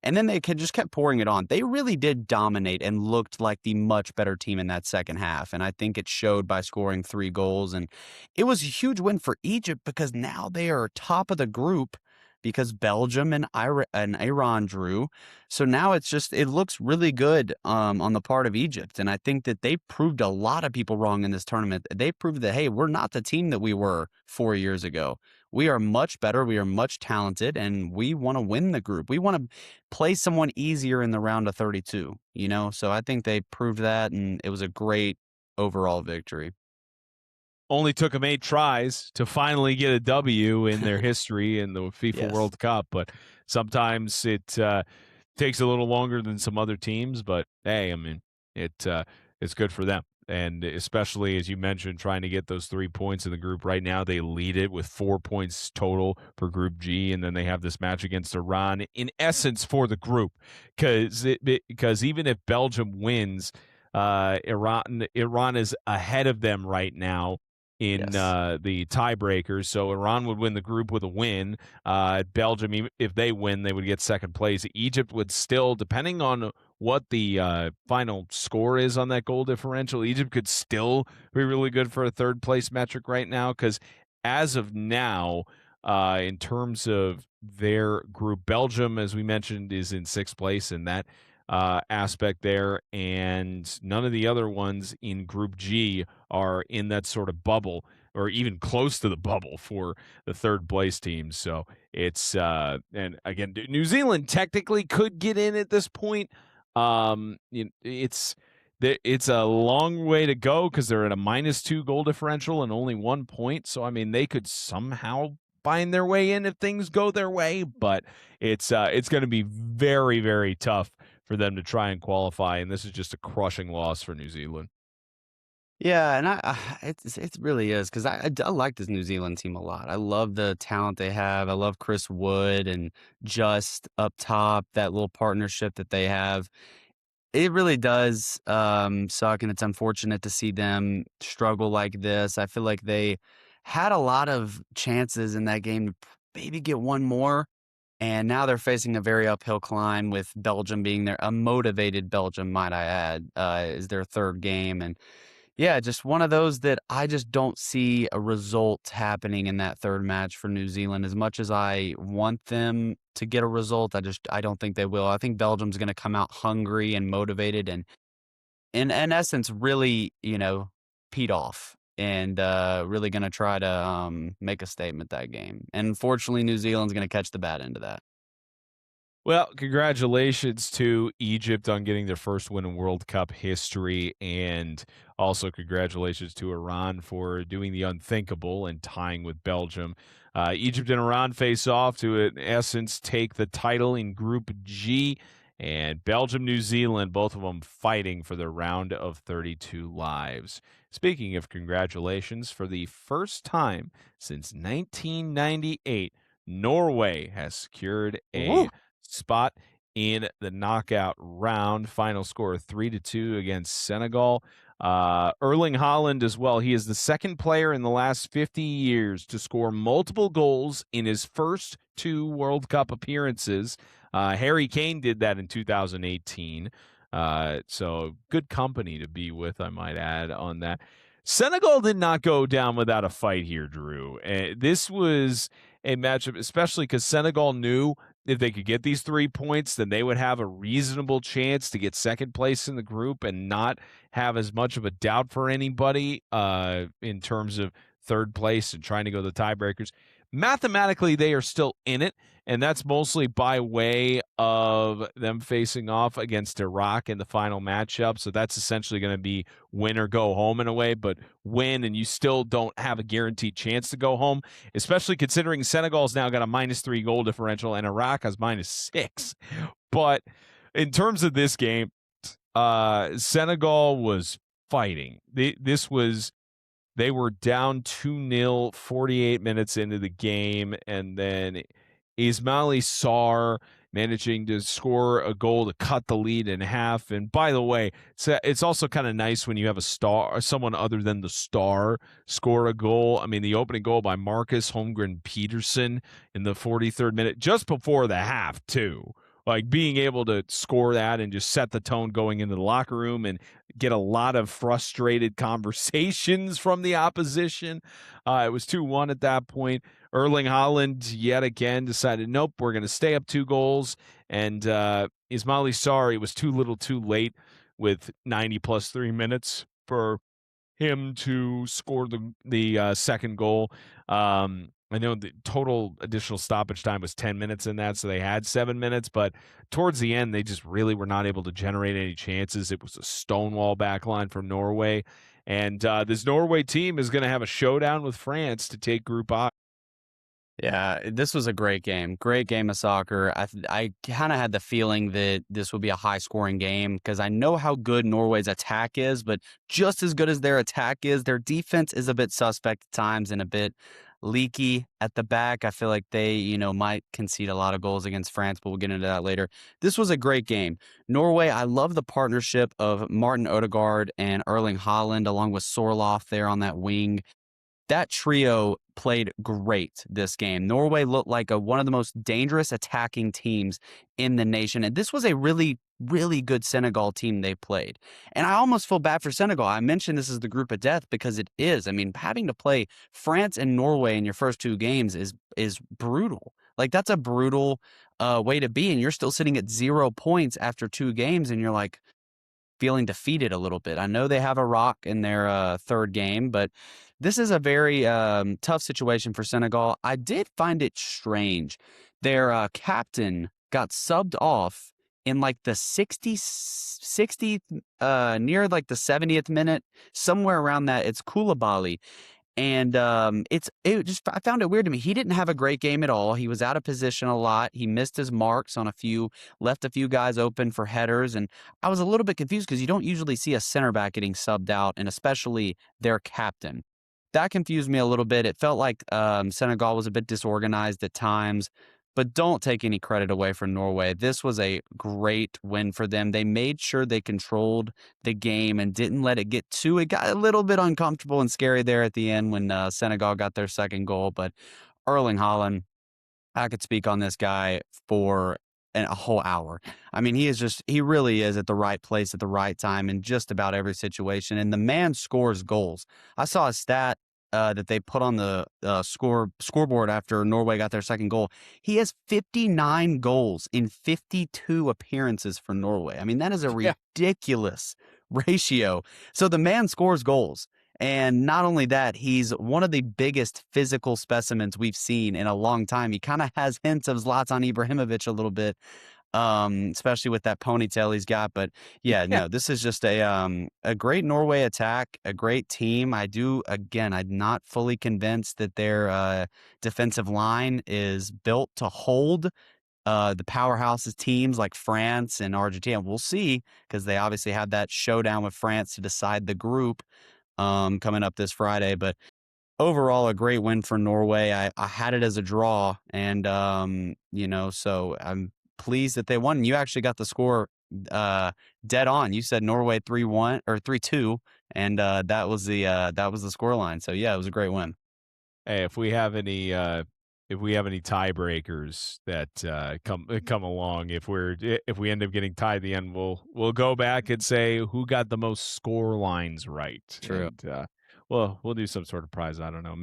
And then they just kept pouring it on. They really did dominate and looked like the much better team in that second half. And I think it showed by scoring 3 goals. And it was a huge win for Egypt because now they are top of the group because Belgium and Iran drew. So now it looks really good on the part of Egypt. And I think that they proved a lot of people wrong in this tournament. They proved that, hey, we're not the team that we were 4 years ago. We are much better. We are much talented, and we want to win the group. We want to play someone easier in the round of 32, So I think they proved that, and it was a great overall victory. Only took them 8 tries to finally get a W in their history in the FIFA World Cup, but sometimes it takes a little longer than some other teams. But hey, I mean, it's good for them. And especially, as you mentioned, trying to get those 3 points in the group right now, they lead it with 4 points total for Group G, and then they have this match against Iran, in essence, for the group. Because even if Belgium wins, Iran is ahead of them right now in the tiebreakers. So Iran would win the group with a win. Belgium, if they win, they would get second place. Egypt would still, depending on what the final score is on that goal differential, Egypt could still be really good for a third place metric right now, because as of now, in terms of their group, Belgium, as we mentioned, is in 6th place in that aspect there, and none of the other ones in Group G are in that sort of bubble or even close to the bubble for the third place teams. So it's and again, New Zealand technically could get in at this point. It's a long way to go because they're at a -2 goal differential and only 1 point. So I mean, they could somehow find their way in if things go their way, but it's going to be very, very tough for them to try and qualify, and this is just a crushing loss for New Zealand. Yeah, and it really is because I like this New Zealand team a lot. I love the talent they have. I love Chris Wood and Just up top, that little partnership that they have. It really does suck, and it's unfortunate to see them struggle like this. I feel like they had a lot of chances in that game to maybe get one more, and now they're facing a very uphill climb with Belgium being there. A motivated Belgium, might I add, is their third game. And yeah, just one of those that I just don't see a result happening in that third match for New Zealand. As much as I want them to get a result, I don't think they will. I think Belgium's going to come out hungry and motivated and in essence really, peed off and really going to try to make a statement that game. And unfortunately, New Zealand's going to catch the bad end of that. Well, congratulations to Egypt on getting their first win in World Cup history, and also congratulations to Iran for doing the unthinkable and tying with Belgium. Egypt and Iran face off to, in essence, take the title in Group G, and Belgium, New Zealand, both of them fighting for their round of 32 lives. Speaking of congratulations, for the first time since 1998, Norway has secured a spot in the knockout round. Final score 3-2 against Senegal. Erling Haaland as well. He is the second player in the last 50 years to score multiple goals in his first 2 World Cup appearances. Harry Kane did that in 2018. So good company to be with, I might add, on that. Senegal did not go down without a fight here, Drew. This was a matchup, especially because Senegal knew if they could get these 3 points, then they would have a reasonable chance to get second place in the group and not have as much of a doubt for anybody in terms of third place and trying to go to the tiebreakers. Mathematically, they are still in it, and that's mostly by way of them facing off against Iraq in the final matchup. So that's essentially going to be win or go home in a way, but win and you still don't have a guaranteed chance to go home, especially considering Senegal's now got a -3 goal differential and Iraq has -6. But in terms of this game, Senegal was fighting. They were down 2-0 48 minutes into the game, and then Ismaili Sarr managing to score a goal to cut the lead in half. And by the way, it's also kind of nice when you have a star or someone other than the star score a goal. I mean, the opening goal by Marcus Holmgren Peterson in the 43rd minute, just before the half, too. Like being able to score that and just set the tone going into the locker room and get a lot of frustrated conversations from the opposition. It was 2-1 at that point. Erling Haaland yet again decided, nope, we're going to stay up 2 goals. And Ismaili Sarr, it was too little too late with 90 plus 3 minutes for him to score the second goal. I know the total additional stoppage time was 10 minutes in that, so they had 7 minutes, but towards the end, they just really were not able to generate any chances. It was a stonewall backline from Norway, and this Norway team is going to have a showdown with France to take Group I. Yeah, this was a great game. Great game of soccer. I kind of had the feeling that this would be a high-scoring game because I know how good Norway's attack is, but just as good as their attack is, their defense is a bit suspect at times and a bit leaky at the back. I feel like they, might concede a lot of goals against France, but we'll get into that later. This was a great game. Norway, I love the partnership of Martin Odegaard and Erling Haaland along with Sorloth there on that wing. That trio played great this game. Norway looked like one of the most dangerous attacking teams in the nation. And this was a really, really good Senegal team they played. And I almost feel bad for Senegal. I mentioned this is the group of death because it is. I mean, having to play France and Norway in your first 2 games is brutal. Like, that's a brutal way to be. And you're still sitting at 0 points after 2 games. And you're like, feeling defeated a little bit. I know they have a rock in their third game, but this is a very tough situation for Senegal. I did find it strange. Their captain got subbed off in like the 60th, near like the 70th minute, somewhere around that. It's Koulibaly. And I found it weird to me. He didn't have a great game at all. He was out of position a lot. He missed his marks on left a few guys open for headers. And I was a little bit confused because you don't usually see a center back getting subbed out, and especially their captain. That confused me a little bit. It felt like Senegal was a bit disorganized at times. But don't take any credit away from Norway. This was a great win for them. They made sure they controlled the game and didn't let it get too. It got a little bit uncomfortable and scary there at the end when Senegal got their second goal. But Erling Haaland, I could speak on this guy for a whole hour. I mean, he really is at the right place at the right time in just about every situation. And the man scores goals. I saw a stat that they put on the scoreboard after Norway got their second goal. He has 59 goals in 52 appearances for Norway. I mean, that is a ridiculous ratio. So the man scores goals. And not only that, he's one of the biggest physical specimens we've seen in a long time. He kind of has hints of Zlatan Ibrahimovic a little bit, especially with that ponytail he's got. But yeah, no, this is just a great Norway attack, a great team. I'm not fully convinced that their defensive line is built to hold the powerhouses teams like France and Argentina. We'll see, because they obviously have that showdown with France to decide the group coming up this Friday. But overall, a great win for Norway. I had it as a draw, and so I'm pleased that they won. You actually got the score dead on. You said Norway 3-1 or 3-2, and that was the score line. So yeah, it was a great win. Hey, if we have any tiebreakers that come along, if we end up getting tied at the end, we'll go back and say who got the most score lines right. True. And, we'll do some sort of prize. I don't know.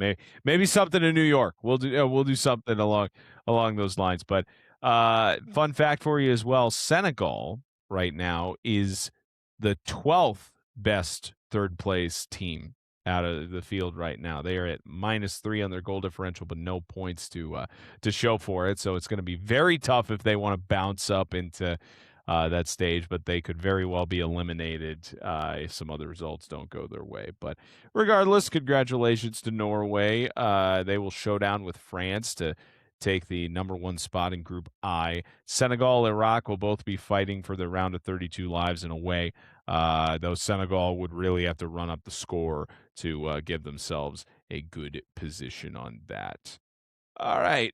Maybe something in New York. We'll do something along those lines. But fun fact for you as well: Senegal right now is the 12th best third place team out of the field right now. They are at -3 on their goal differential, but no points to show for it. So it's going to be very tough if they want to bounce up into that stage, but they could very well be eliminated if some other results don't go their way. But regardless, congratulations to Norway. They will show down with France to take the number 1 spot in Group I. Senegal, Iraq will both be fighting for their round of 32 lives in a way. Though Senegal would really have to run up the score to give themselves a good position on that. All right.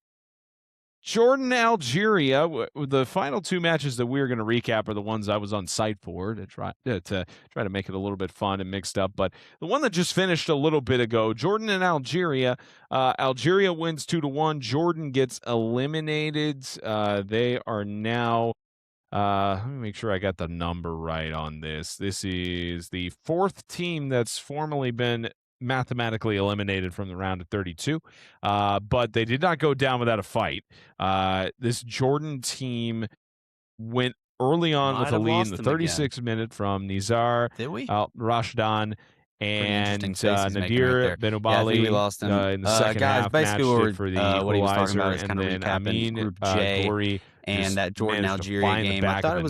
Jordan, Algeria. The final 2 matches that we're going to recap are the ones I was on site for to try to make it a little bit fun and mixed up. But the one that just finished a little bit ago, Jordan and Algeria. Algeria wins 2-1. Jordan gets eliminated. They are now. Let me make sure I got the number right on this. This is the 4th team that's formally been mathematically eliminated from the round of 32, but they did not go down without a fight. This Jordan team went early on with a lead in the 36th minute from Nizar Al-Rashdan and Nadir Benobali in the second half. Basically, for the what he was talking equalizer, about is kind of recapping Group J. Gori And that Jordan-Algeria game, I thought it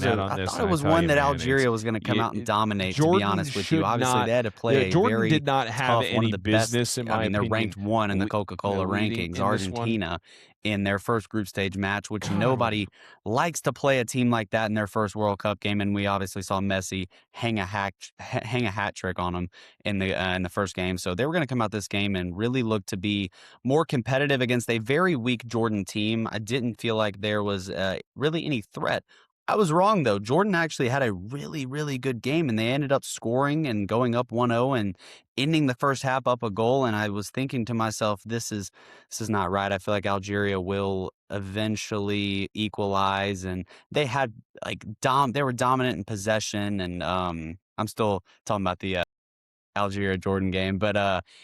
was one that Algeria was going to come out and dominate, to be honest with you. Obviously, they had to play Jordan did not have any business, in my opinion. They're ranked 1 in the Coca-Cola rankings. Argentina in their first group stage match, which nobody likes to play a team like that in their first World Cup game. And we obviously saw Messi hang a hat trick on them in the first game. So they were going to come out this game and really look to be more competitive against a very weak Jordan team. I didn't feel like there was really any threat. I was wrong, though. Jordan actually had a really, really good game, and they ended up scoring and going up 1-0 and ending the first half up a goal. And I was thinking to myself, this is not right. I feel like Algeria will eventually equalize, and they had they were dominant in possession. And I'm still talking about the Algeria Jordan game. But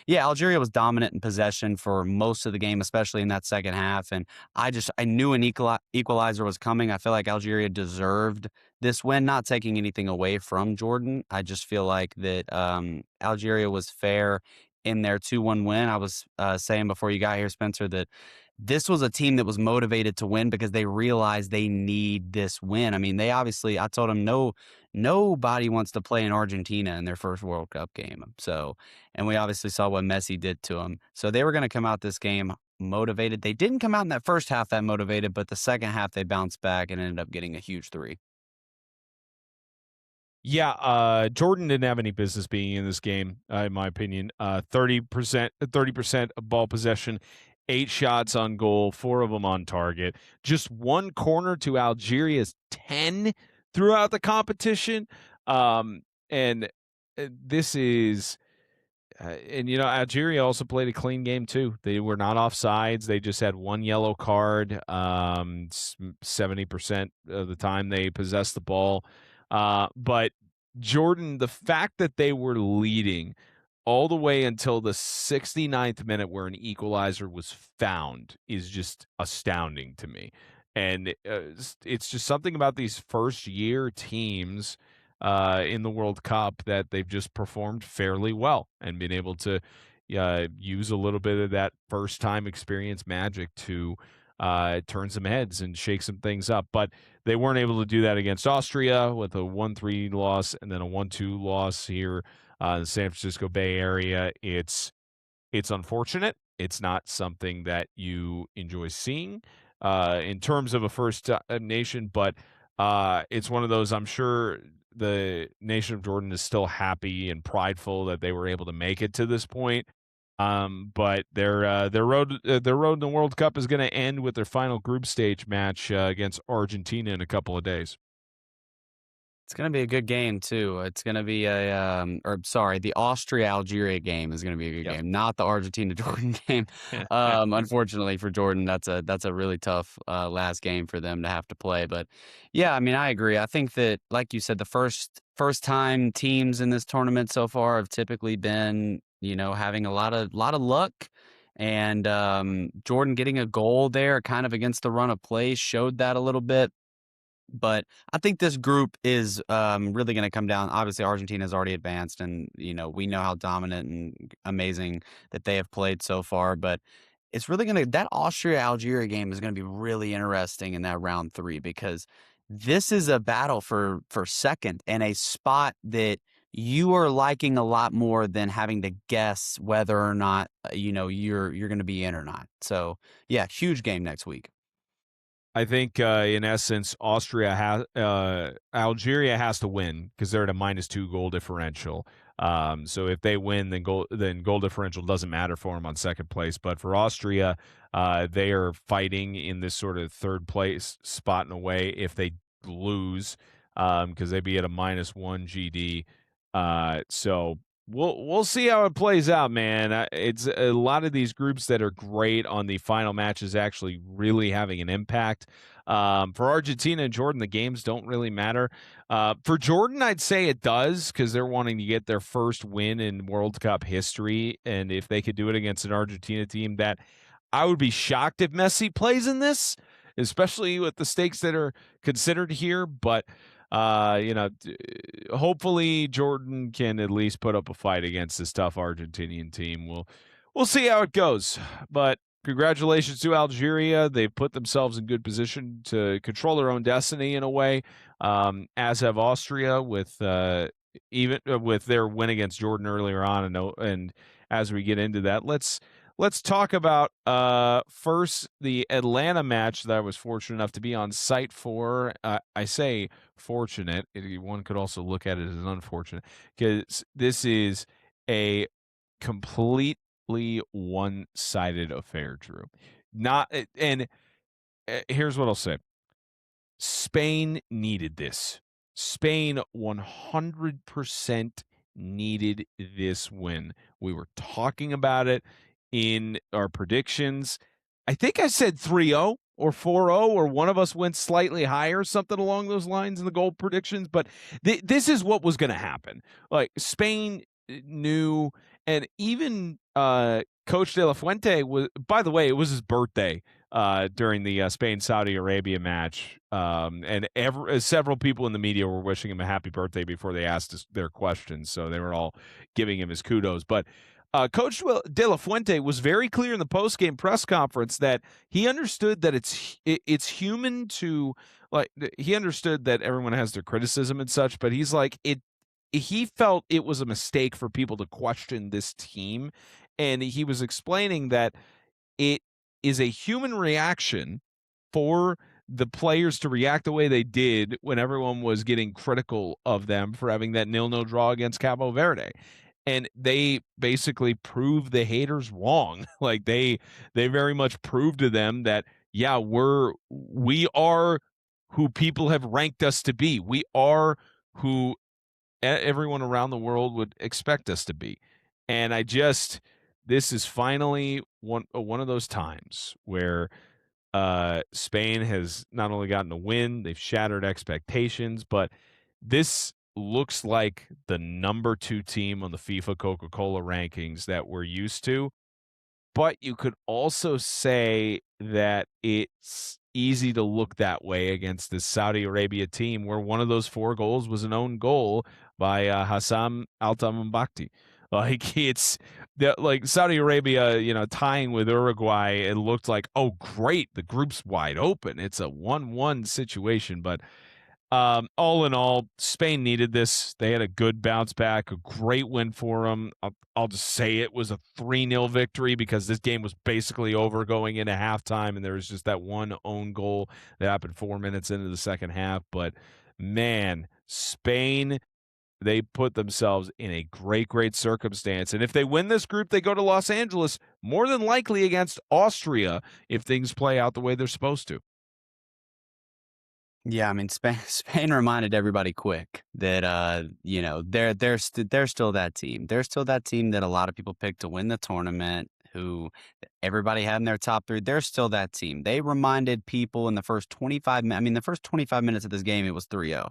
Algeria was dominant in possession for most of the game, especially in that second half. And I knew an equalizer was coming. I feel like Algeria deserved this win, not taking anything away from Jordan. I just feel like that Algeria was fair in their 2-1 win. I was saying before you got here, Spencer, that this was a team that was motivated to win because they realized they need this win. I mean, I told them nobody wants to play in Argentina in their first World Cup game. So, and we obviously saw what Messi did to them. So they were going to come out this game motivated. They didn't come out in that first half that motivated, but the second half they bounced back and ended up getting a huge 3. Yeah, Jordan didn't have any business being in this game, in my opinion. 30% of ball possession, 8 shots on goal, 4 of them on target. Just one corner to Algeria's 10 throughout the competition. And this is and Algeria also played a clean game too. They were not offsides. They just had one yellow card. 70% of the time they possessed the ball. But Jordan, the fact that they were leading all the way until the 69th minute where an equalizer was found is just astounding to me. And it's just something about these first-year teams in the World Cup that they've just performed fairly well and been able to use a little bit of that first-time experience magic to turn some heads and shake some things up. But they weren't able to do that against Austria with a 1-3 loss and then a 1-2 loss here in the San Francisco Bay Area. It's unfortunate. It's not something that you enjoy seeing in terms of a first nation, but it's one of those. I'm sure the nation of Jordan is still happy and prideful that they were able to make it to this point. But their road in the World Cup is going to end with their final group stage match against Argentina in a couple of days. It's going to be a good game too. It's going to be the Austria-Algeria game is going to be a good game, not the Argentina-Jordan game. Unfortunately for Jordan, that's a really tough last game for them to have to play. But yeah, I mean, I agree. I think that, like you said, the first time teams in this tournament so far have typically been, having a lot of luck. And Jordan getting a goal there kind of against the run of play showed that a little bit. But I think this group is really going to come down. Obviously, Argentina has already advanced, and we know how dominant and amazing that they have played so far. But it's really that Austria-Algeria game is going to be really interesting in that round 3, because this is a battle for second and a spot that you are liking a lot more than having to guess whether or not you're going to be in or not. So yeah, huge game next week. I think, in essence, Algeria has to win because they're at a -2 goal differential. So if they win, then goal differential doesn't matter for them on second place. But for Austria, they are fighting in this sort of third place spot in a way. If they lose, because they'd be at a -1 GD. So we'll see how it plays out, man. It's a lot of these groups that are great on the final matches actually really having an impact. For Argentina and Jordan, the games don't really matter. For Jordan, I'd say it does, because they're wanting to get their first win in World Cup history. And if they could do it against an Argentina team that I would be shocked if Messi plays in this, especially with the stakes that are considered here. But hopefully Jordan can at least put up a fight against this tough Argentinian team. We'll see how it goes. But congratulations to Algeria. They've put themselves in good position to control their own destiny in a way, as have Austria with even with their win against Jordan earlier on. And as we get into that, let's talk about first the Atlanta match that I was fortunate enough to be on site for. I say fortunate. One could also look at it as unfortunate, because this is a completely one-sided affair, Drew. Here's what I'll say. Spain needed this. Spain 100% needed this win. We were talking about it in our predictions. I think I said 3-0 or 4-0, or one of us went slightly higher, something along those lines in the goal predictions. But this is what was going to happen. Like, Spain knew, and even Coach De La Fuente was, by the way, it was his birthday during the Spain-Saudi Arabia match. And several people in the media were wishing him a happy birthday before they asked their questions. So they were all giving him his kudos. But Coach De La Fuente was very clear in the post-game press conference that he understood that it's human to, like, he understood that everyone has their criticism and such, but he's like, he felt it was a mistake for people to question this team. And he was explaining that it is a human reaction for the players to react the way they did when everyone was getting critical of them for having that 0-0 draw against Cabo Verde. and they basically proved the haters wrong. Like they very much proved to them that, yeah, we are who people have ranked us to be. We are who everyone around the world would expect us to be. And this is finally one of those times where Spain has not only gotten a win, they've shattered expectations, but this looks like the number 2 team on the FIFA Coca-Cola rankings that we're used to. But you could also say that it's easy to look that way against this Saudi Arabia team, where one of those 4 goals was an own goal by Hassam Al-Tambakti. Like like Saudi Arabia, tying with Uruguay. It looked like, oh great, the group's wide open. It's a 1-1 situation, but all in all, Spain needed this. They had a good bounce back, a great win for them. I'll just say it was a 3-0 victory because this game was basically over going into halftime, and there was just that one own goal that happened 4 minutes into the second half. But man, Spain, they put themselves in a great circumstance. And if they win this group, they go to Los Angeles, more than likely against Austria if things play out the way they're supposed to. Yeah, I mean, Spain reminded everybody quick that they're still that team. They're still that team that a lot of people picked to win the tournament. Who everybody had in their top 3. They're still that team. They reminded people in the first 25 minutes. I mean, the first 25 minutes of this game, it was 3-0.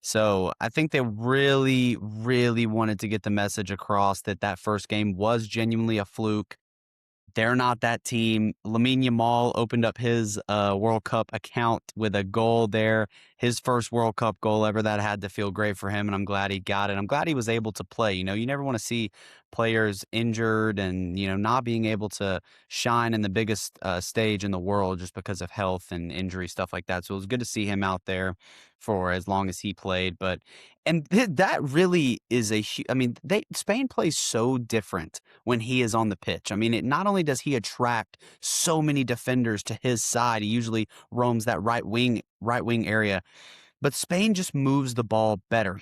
So I think they really, really wanted to get the message across that first game was genuinely a fluke. They're not that team. Lamine Yamal opened up his World Cup account with a goal there. His first World Cup goal ever. That had to feel great for him, and I'm glad he got it. I'm glad he was able to play. You never want to see players injured and, not being able to shine in the biggest stage in the world just because of health and injury, stuff like that. So it was good to see him out there for as long as he played. But that really is Spain plays so different when he is on the pitch. I mean, not only does he attract so many defenders to his side, he usually roams that right wing area, but Spain just moves the ball better.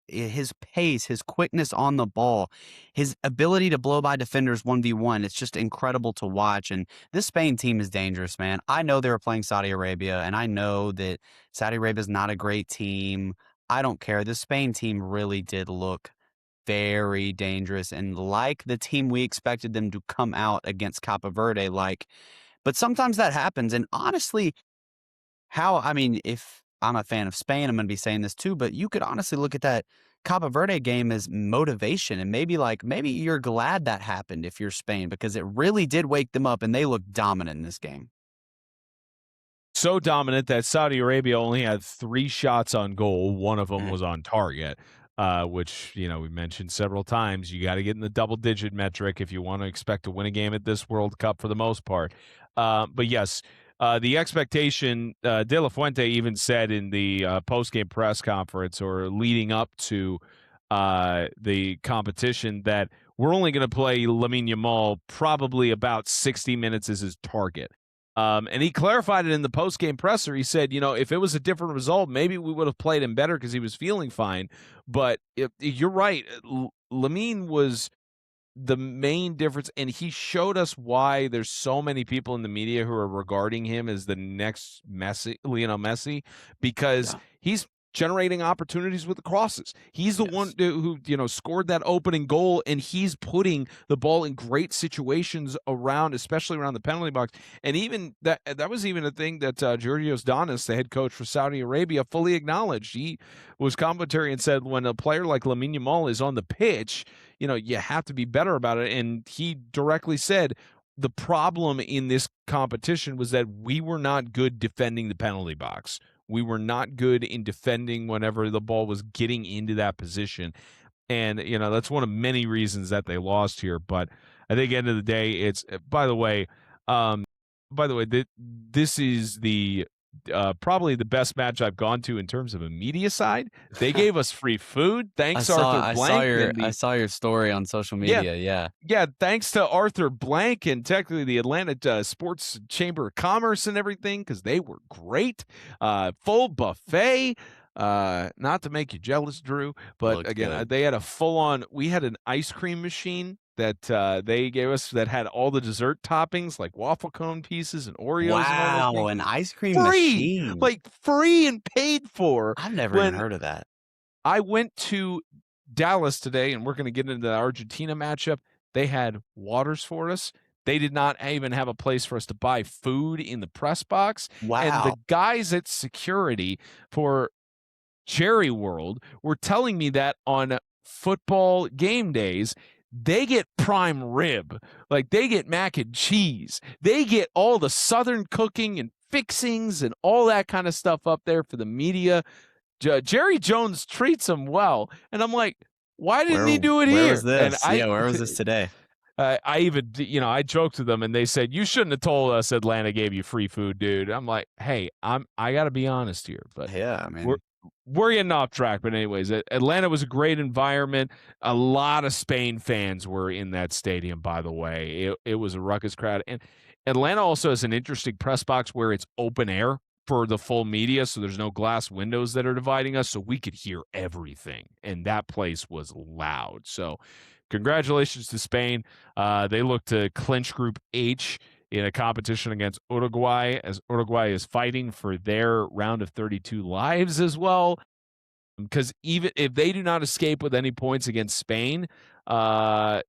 His pace, his quickness on the ball, his ability to blow by defenders 1v1, it's just incredible to watch. And this Spain team is dangerous, man. I know they were playing Saudi Arabia, and I know that Saudi Arabia is not a great team. I don't care. This Spain team really did look very dangerous and like the team we expected them to come out against Cabo Verde like. But sometimes that happens. And honestly, if I'm a fan of Spain, I'm going to be saying this too, but you could honestly look at that Cabo Verde game as motivation, and maybe you're glad that happened if you're Spain, because it really did wake them up and they looked dominant in this game. So dominant that Saudi Arabia only had 3 shots on goal. One of them was on target, which, we mentioned several times. You got to get in the double-digit metric if you want to expect to win a game at this World Cup for the most part. But yes, the expectation, De La Fuente even said in the post-game press conference or leading up to the competition that we're only going to play Lamine Yamal probably about 60 minutes as his target. And he clarified it in the post-game presser. He said, if it was a different result, maybe we would have played him better because he was feeling fine. But you're right. Lamine was the main difference, and he showed us why there's so many people in the media who are regarding him as the next Lionel Messi, because he's generating opportunities with the crosses. He's the one who scored that opening goal, and he's putting the ball in great situations especially around the penalty box. And even that was even a thing that Georgios Donis, the head coach for Saudi Arabia, fully acknowledged. He was commentary and said, when a player like Lamine Yamal is on the pitch, you have to be better about it. And he directly said, the problem in this competition was that we were not good defending the penalty box. We were not good in defending whenever the ball was getting into that position. And, that's one of many reasons that they lost here. But I think at the end of the day, it's, by the way, this is the probably the best match I've gone to in terms of a media side. They gave us free food. Thanks, Arthur Blank. I saw your story on social media. Yeah. Thanks to Arthur Blank and technically the Atlanta Sports Chamber of Commerce and everything, because they were great. Full buffet. Not to make you jealous, Drew, but Looked again, good. they had a full-on. We had an ice cream machine that they gave us that had all the dessert toppings, like waffle cone pieces and Oreos and all those Wow, things. an ice cream Free, machine. like free and paid for. I've never even When heard of that. I went to Dallas today, and we're going to get into the Argentina matchup. They had waters for us. They did not even have a place for us to buy food in the press box. And the Wow. guys at security for Jerry World were telling me that on football game days, they get prime rib. Like, they get mac and cheese. They get all the Southern cooking and fixings and all that kind of stuff up there for the media. Jerry Jones treats them well. And I'm like, why didn't he do it Where here? was And this? Yeah, where was this today? I even, I joked with them, and they said, you shouldn't have told us Atlanta gave you free food, dude. I'm like, hey, I got to be honest here, but Yeah, I we're mean, we're getting off track. But anyways, Atlanta was a great environment. A lot of Spain fans were in that stadium, by the way. It was a ruckus crowd. And Atlanta also has an interesting press box where it's open air for the full media, so there's no glass windows that are dividing us, so we could hear everything. And that place was loud. So congratulations to Spain. They look to clinch Group H in a competition against Uruguay, as Uruguay is fighting for their round of 32 lives as well. Because even if they do not escape with any points against Spain, Cabo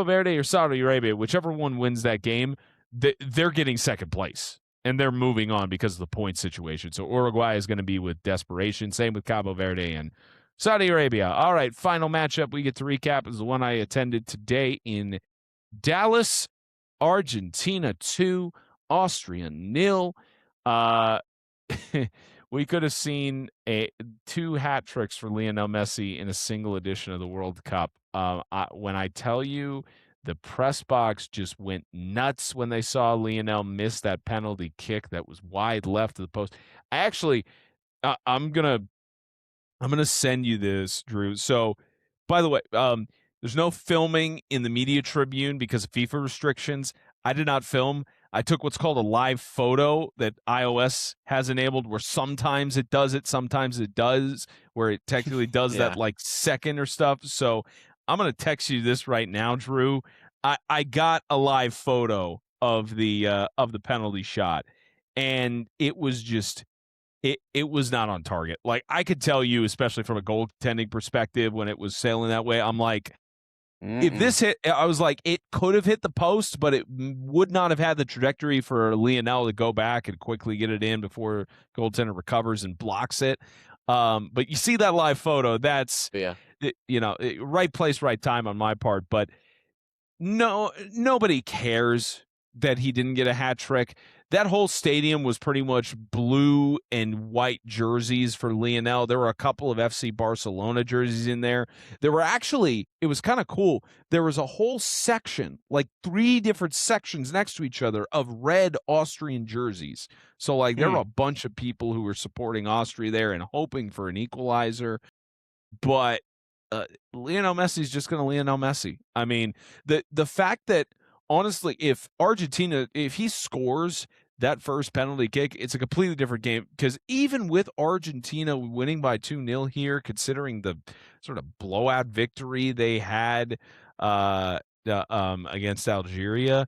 Verde or Saudi Arabia, whichever one wins that game, they're getting second place. And they're moving on because of the point situation. So Uruguay is going to be with desperation. Same with Cabo Verde and Saudi Arabia. All right, final matchup we get to recap is the one I attended today in Dallas. Argentina 2, Austria 0. We could have seen 2 hat tricks for Lionel Messi in a single edition of the World Cup. When I tell you, the press box just went nuts when they saw Lionel miss that penalty kick that was wide left of the post. I actually, I'm gonna send you this, Drew. So, by the way, there's no filming in the media tribune because of FIFA restrictions. I did not film. I took what's called a live photo that iOS has enabled, where sometimes it does it, sometimes it does, where it technically does Yeah. that like second or stuff. So I'm gonna text you this right now, Drew. I got a live photo of the penalty shot, and it was just it was not on target. Like, I could tell you, especially from a goaltending perspective, when it was sailing that way, I'm like, if this hit, I was like, it could have hit the post, but it would not have had the trajectory for Lionel to go back and quickly get it in before goaltender recovers and blocks it. But you see that live photo, that's, Yeah. right place, right time on my part. But nobody cares that he didn't get a hat trick. That whole stadium was pretty much blue and white jerseys for Lionel. There were a couple of FC Barcelona jerseys in there. There were actually, it was kind of cool. There was a whole section, like 3 different sections next to each other of red Austrian jerseys. So, like, there were a bunch of people who were supporting Austria there and hoping for an equalizer. But Lionel Messi's just going to Lionel Messi. I mean, the fact that, honestly, if Argentina, if he scores that first penalty kick, it's a completely different game. Because even with Argentina winning by 2-0 here, considering the sort of blowout victory they had against Algeria,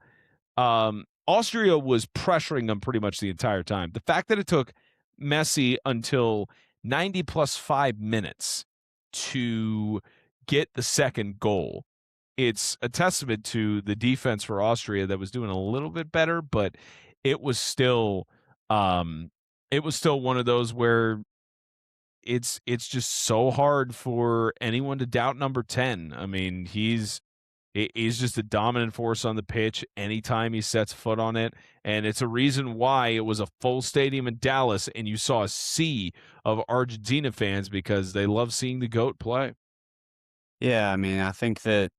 Austria was pressuring them pretty much the entire time. The fact that it took Messi until 90 plus 5 minutes to get the second goal, it's a testament to the defense for Austria that was doing a little bit better, but it was still one of those where it's just so hard for anyone to doubt number 10. I mean, he's just a dominant force on the pitch anytime he sets foot on it. And it's a reason why it was a full stadium in Dallas and you saw a sea of Argentina fans, because they love seeing the GOAT play. Yeah, I mean, I think that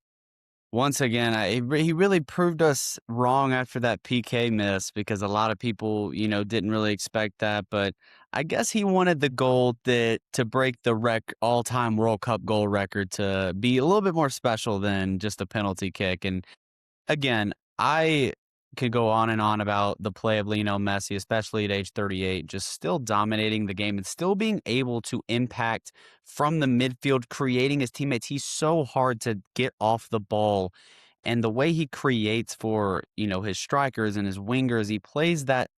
once again, he really proved us wrong after that PK miss, because a lot of people, didn't really expect that. But I guess he wanted the goal to break the all-time World Cup goal record, to be a little bit more special than just a penalty kick. And again, I could go on and on about the play of Lionel Messi, especially at age 38, just still dominating the game and still being able to impact from the midfield, creating his teammates. He's so hard to get off the ball. And the way he creates for, his strikers and his wingers, he plays that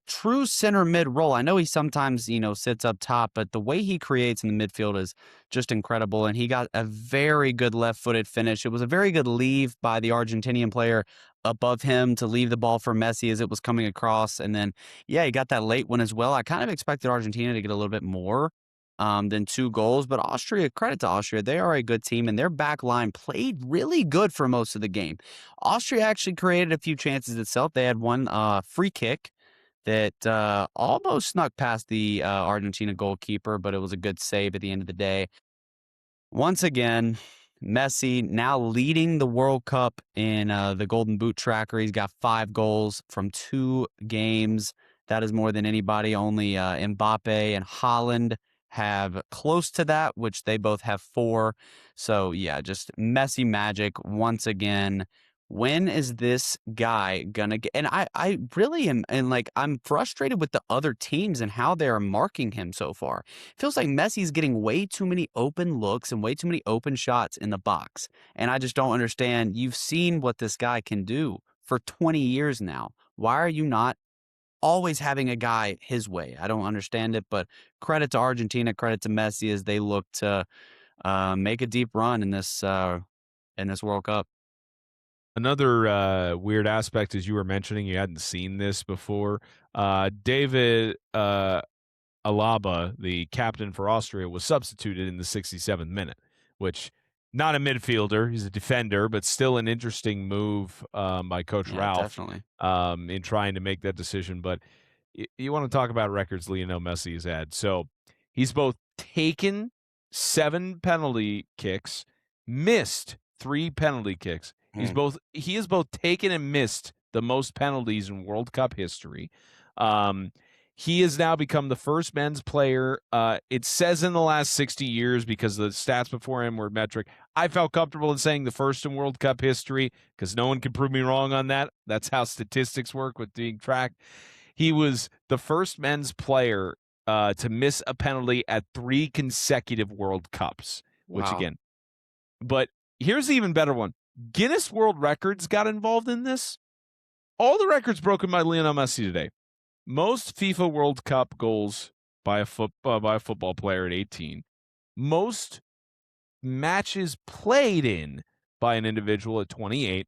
true center mid role. I know he sometimes, sits up top, but the way he creates in the midfield is just incredible. And he got a very good left-footed finish. It was a very good leave by the Argentinian player above him to leave the ball for Messi as it was coming across. And then, yeah, he got that late one as well. I kind of expected Argentina to get a little bit more than 2 goals, but credit to Austria, they are a good team, and their back line played really good for most of the game. Austria actually created a few chances itself. They had one free kick that almost snuck past the Argentina goalkeeper, but it was a good save at the end of the day. Once again, Messi now leading the World Cup in the Golden Boot tracker. He's got 5 goals from 2 games. That is more than anybody. Only Mbappe and Haaland have close to that, which they both have 4. So, yeah, just Messi magic once again. When is this guy gonna get? And I really am, and like I'm frustrated with the other teams and how they are marking him so far. Feels like Messi's getting way too many open looks and way too many open shots in the box. And I just don't understand. You've seen what this guy can do for 20 years now. Why are you not always having a guy his way? I don't understand it, but credit to Argentina, credit to Messi as they look to make a deep run in this World Cup. Another weird aspect, as you were mentioning, you hadn't seen this before. David Alaba, the captain for Austria, was substituted in the 67th minute, which not a midfielder, he's a defender, but still an interesting move by Coach Ralph Definitely. in trying to make that decision. But you want to talk about records Lionel Messi has had. So he's both taken 7 penalty kicks, missed 3 penalty kicks. He has both taken and missed the most penalties in World Cup history. He has now become the first men's player. It says in the last 60 years because the stats before him were metric. I felt comfortable in saying the first in World Cup history because no one can prove me wrong on that. That's how statistics work with being tracked. He was the first men's player to miss a penalty at 3 consecutive World Cups, which Wow. again, but here's the even better one. Guinness World Records got involved in this. All the records broken by Lionel Messi today. Most FIFA World Cup goals by a football player at 18. Most matches played in by an individual at 28.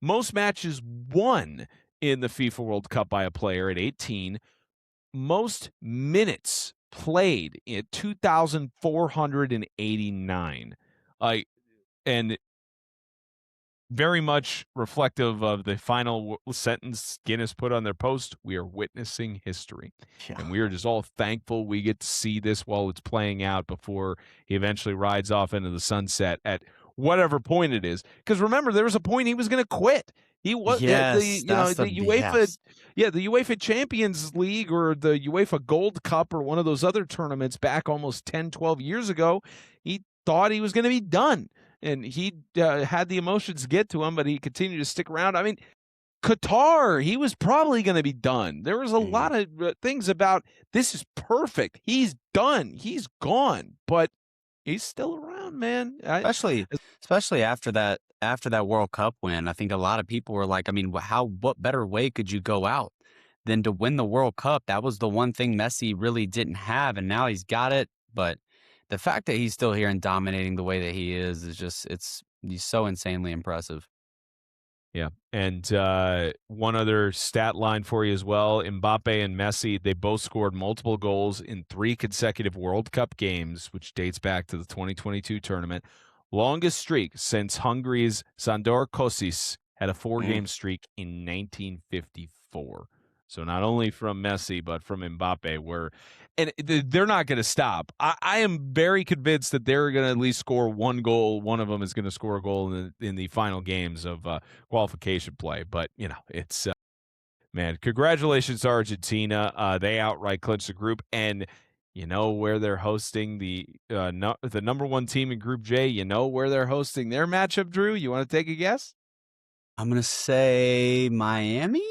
Most matches won in the FIFA World Cup by a player at 18. Most minutes played at 2,489. And very much reflective of the final sentence Guinness put on their post. We are witnessing history. Yeah. And we are just all thankful we get to see this while it's playing out before he eventually rides off into the sunset at whatever point it is. Because remember, there was a point he was going to quit. He was the UEFA, the UEFA Champions League or the UEFA Gold Cup or one of those other tournaments back almost 10, 12 years ago. He thought he was going to be done. And he had the emotions get to him, but he continued to stick around. I mean, Qatar, he was probably going to be done. There was a lot of things about this is perfect. He's done. He's gone, but he's still around, man. Especially after that World Cup win. I think a lot of people were like, I mean, what better way could you go out than to win the World Cup? That was the one thing Messi really didn't have, and now he's got it. But the fact that he's still here and dominating the way that he is just, he's so insanely impressive. Yeah. And one other stat line for you as well. Mbappe and Messi, they both scored multiple goals in 3 consecutive World Cup games, which dates back to the 2022 tournament. Longest streak since Hungary's Sandor Kocsis had a 4-game streak in 1954. So not only from Messi, but from Mbappe, and they're not going to stop. I am very convinced that they're going to at least score 1 goal. One of them is going to score a goal in the final games of qualification play. But, it's, man, congratulations to Argentina. They outright clinched the group. And you know where they're hosting the number 1 team in Group J? You know where they're hosting their matchup, Drew? You want to take a guess? I'm going to say Miami?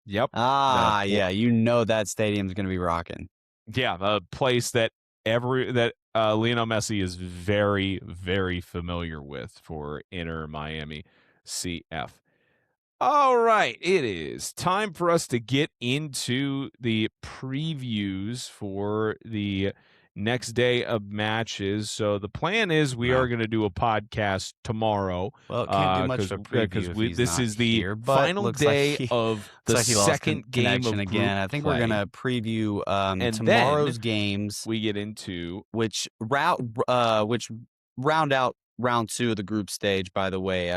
Yep. Yeah, you know that stadium's going to be rocking. Yeah, a place that Lionel Messi is very, very familiar with for Inter Miami CF. All right, it is time for us to get into the previews for the next day of matches. So the plan is we are going to do a podcast tomorrow. Well, it can't do much of a preview if he's this not is the here, but final looks like day he of looks the like he lost second game connection of group again. I think we're play. gonna preview And tomorrow's then games, we get into which round out round 2 of the group stage. By the way,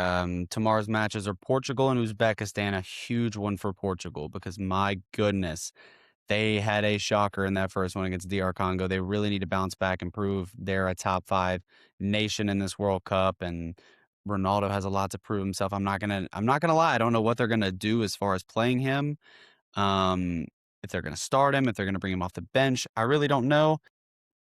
tomorrow's matches are Portugal and Uzbekistan. A huge one for Portugal because my goodness, they had a shocker in that first one against DR Congo. They really need to bounce back and prove they're a top 5 nation in this World Cup, and Ronaldo has a lot to prove himself. I'm not gonna lie. I don't know what they're gonna do as far as playing him. If they're gonna start him, if they're gonna bring him off the bench, I really don't know.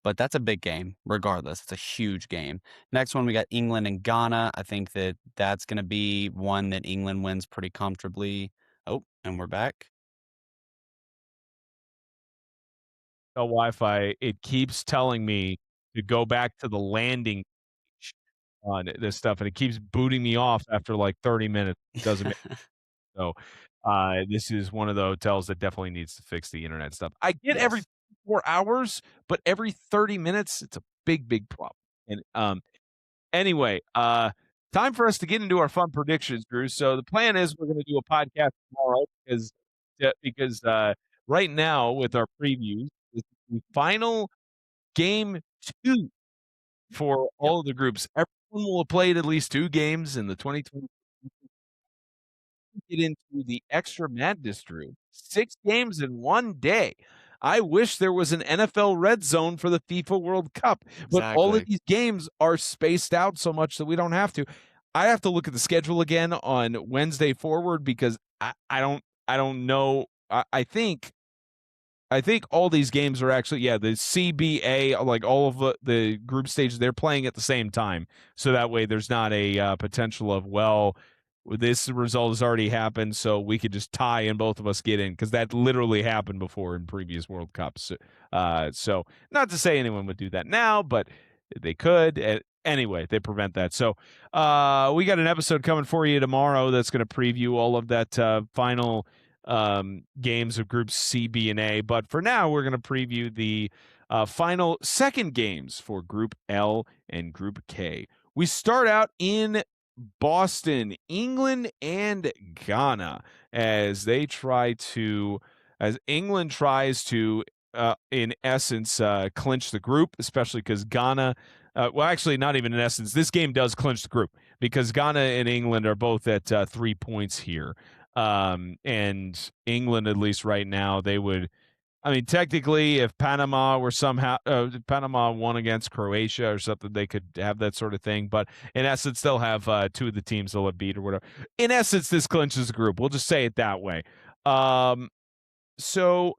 But that's a big game, regardless. It's a huge game. Next one, we got England and Ghana. I think that's gonna be one that England wins pretty comfortably. Oh, and we're back. the Wi-Fi. It keeps telling me to go back to the landing page on this stuff, and it keeps booting me off after like 30 minutes. It doesn't make so. This is one of the hotels that definitely needs to fix the internet stuff. I get every 4 hours, but every 30 minutes, it's a big, big problem. And anyway, time for us to get into our fun predictions, Drew. So the plan is we're going to do a podcast tomorrow because right now with our previews, this is the final game 2 for all of the groups. Everyone will have played at least 2 games in the 2020. Get into the extra madness, Drew. 6 games in one day. I wish there was an NFL red zone for the FIFA World Cup, but all of these games are spaced out so much that we don't have to. I have to look at the schedule again on Wednesday forward because I don't know. I think all these games are actually, the CBA, like all of the group stages, they're playing at the same time. So that way there's not a potential of, this result has already happened, so we could just tie and both of us get in, because that literally happened before in previous World Cups. So not to say anyone would do that now, but they could. Anyway, they prevent that. So we got an episode coming for you tomorrow that's going to preview all of that final games of groups C, B, and A. But for now, we're going to preview the final second games for Group L and Group K. We start out in Boston, England and Ghana, as England tries to, in essence, clinch the group, especially because Ghana, actually not even in essence, this game does clinch the group because Ghana and England are both at 3 points here. And England, at least right now, they would, technically, if Panama were somehow Panama won against Croatia or something, they could have that sort of thing. But in essence, they'll have 2 of the teams they'll have beat or whatever. In essence, this clinches the group. We'll just say it that way. So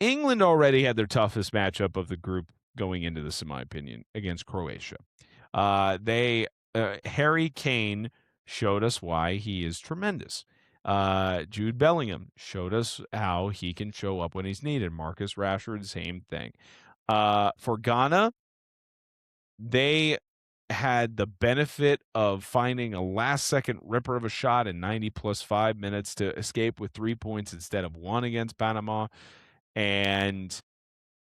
England already had their toughest matchup of the group going into this, in my opinion, against Croatia. Harry Kane showed us why he is tremendous. Jude Bellingham showed us how he can show up when he's needed. Marcus Rashford, same thing. For Ghana, they had the benefit of finding a last-second ripper of a shot in 90 plus 5 minutes to escape with 3 points instead of 1 against Panama. And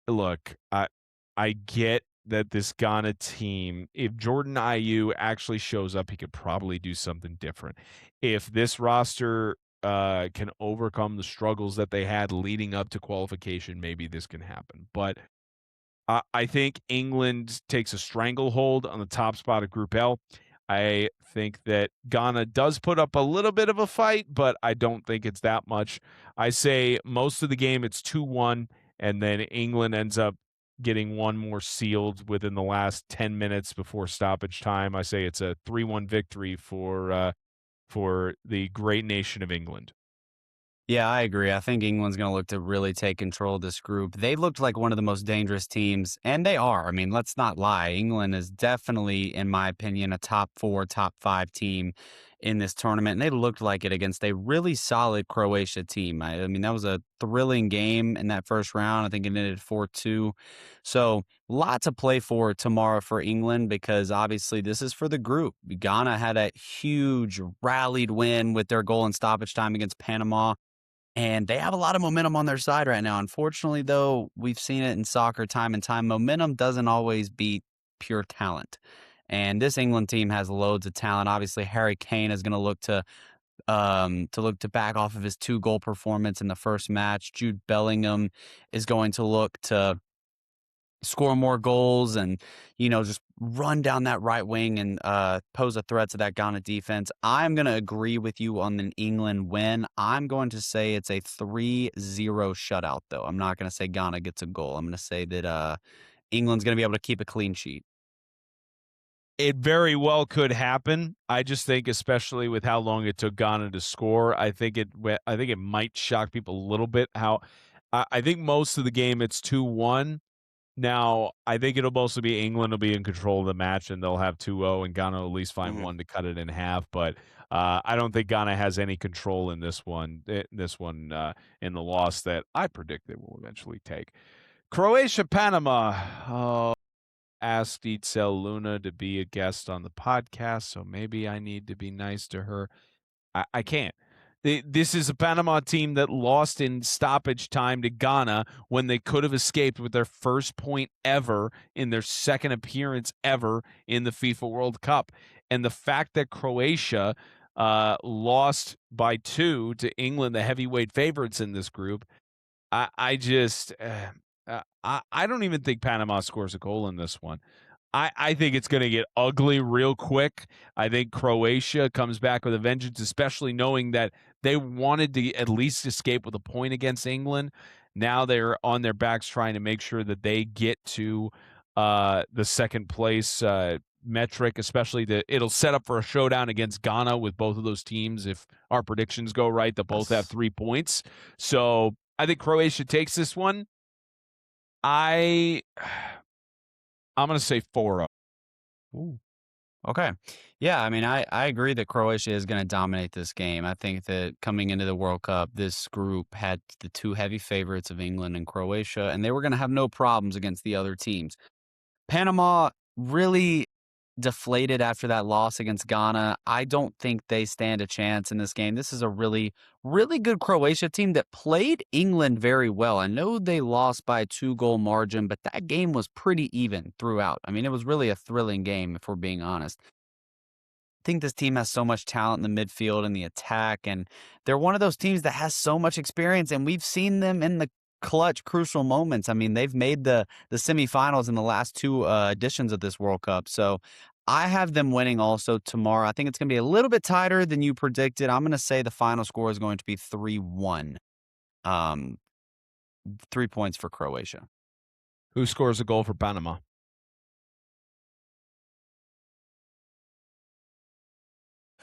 look, I get that this Ghana team, if Jordan Ayew actually shows up, he could probably do something different. If this roster can overcome the struggles that they had leading up to qualification, maybe this can happen. But I think England takes a stranglehold on the top spot of Group L. I think that Ghana does put up a little bit of a fight, but I don't think it's that much. I say most of the game it's 2-1, and then England ends up getting one more sealed within the last 10 minutes before stoppage time. I say it's a 3-1 victory for the great nation of England. Yeah, I agree. I think England's going to look to really take control of this group. They looked like one of the most dangerous teams, and they are. Let's not lie. England is definitely, in my opinion, a top 4, top 5 team in this tournament, and they looked like it against a really solid Croatia team. I mean, that was a thrilling game in that first round. I think it ended 4-2. So, lot to play for tomorrow for England because obviously this is for the group. Ghana had a huge rallied win with their goal in stoppage time against Panama, and they have a lot of momentum on their side right now. Unfortunately, though, we've seen it in soccer time and time. Momentum doesn't always beat pure talent. And this England team has loads of talent. Obviously, Harry Kane is going to look to back off of his 2-goal performance in the first match. Jude Bellingham is going to look to score more goals and, just run down that right wing and pose a threat to that Ghana defense. I'm going to agree with you on an England win. I'm going to say it's a 3-0 shutout, though. I'm not going to say Ghana gets a goal. I'm going to say that England's going to be able to keep a clean sheet. It very well could happen. I just think, especially with how long it took Ghana to score, I think it might shock people a little bit. I think most of the game it's 2-1. Now, I think it'll mostly be England will be in control of the match, and they'll have 2-0, and Ghana will at least find one to cut it in half. But I don't think Ghana has any control in this one. In the loss that I predict they will eventually take. Croatia, Panama. Oh, asked Itzel Luna to be a guest on the podcast, so maybe I need to be nice to her. I can't. This is a Panama team that lost in stoppage time to Ghana when they could have escaped with their first point ever in their second appearance ever in the FIFA World Cup. And the fact that Croatia lost by 2 to England, the heavyweight favorites in this group, I don't even think Panama scores a goal in this one. I think it's going to get ugly real quick. I think Croatia comes back with a vengeance, especially knowing that they wanted to at least escape with a point against England. Now they're on their backs trying to make sure that they get to the second place metric, especially it'll set up for a showdown against Ghana with both of those teams. If our predictions go right, they'll both have 3 points. So I think Croatia takes this one. I'm going to say 4-0. Ooh. Okay. Yeah, I mean, I agree that Croatia is going to dominate this game. I think that coming into the World Cup, this group had the 2 heavy favorites of England and Croatia, and they were going to have no problems against the other teams. Panama really deflated after that loss against Ghana. I don't think they stand a chance in this game. This is a really, really good Croatia team that played England very well. I know they lost by a 2-goal margin, but that game was pretty even throughout. I mean, it was really a thrilling game, if we're being honest. I think this team has so much talent in the midfield and the attack, and they're one of those teams that has so much experience, and we've seen them in the clutch, crucial moments. I mean, they've made the semifinals in the last 2 editions of this World Cup. So I have them winning also tomorrow. I think it's going to be a little bit tighter than you predicted. I'm going to say the final score is going to be 3-1. 3 points for Croatia. Who scores a goal for Panama?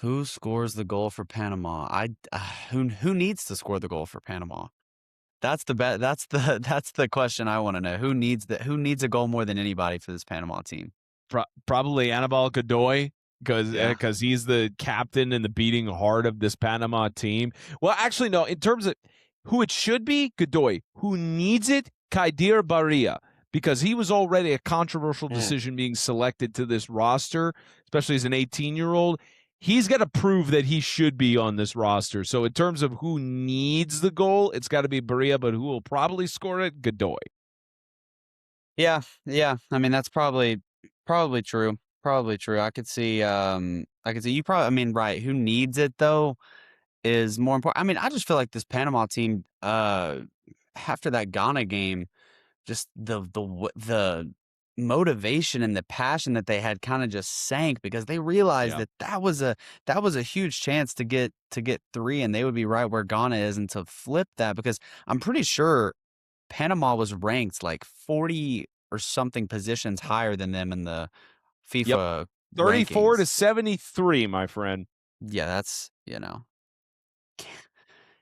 Who scores the goal for Panama? Who needs to score the goal for Panama? That's the question I want to know. Who needs a goal more than anybody for this Panama team? Probably Anibal Godoy, because he's the captain and the beating heart of this Panama team. Well, actually, no. In terms of who it should be, Godoy. Who needs it? Kaidir Barria, because he was already a controversial decision being selected to this roster, especially as an 18-year-old. He's got to prove that he should be on this roster. So in terms of who needs the goal, it's got to be Barria, but who will probably score it? Godoy. Yeah. I mean, that's probably true. Probably true. I could see you probably, I mean, right. Who needs it though is more important. I mean, I just feel like this Panama team, after that Ghana game, just the motivation and the passion that they had kind of just sank because they realized that was a huge chance to get 3 and they would be right where Ghana is, and to flip that, because I'm pretty sure Panama was ranked like 40 or something positions higher than them in the FIFA 34 rankings. to 73, my friend. Yeah, that's,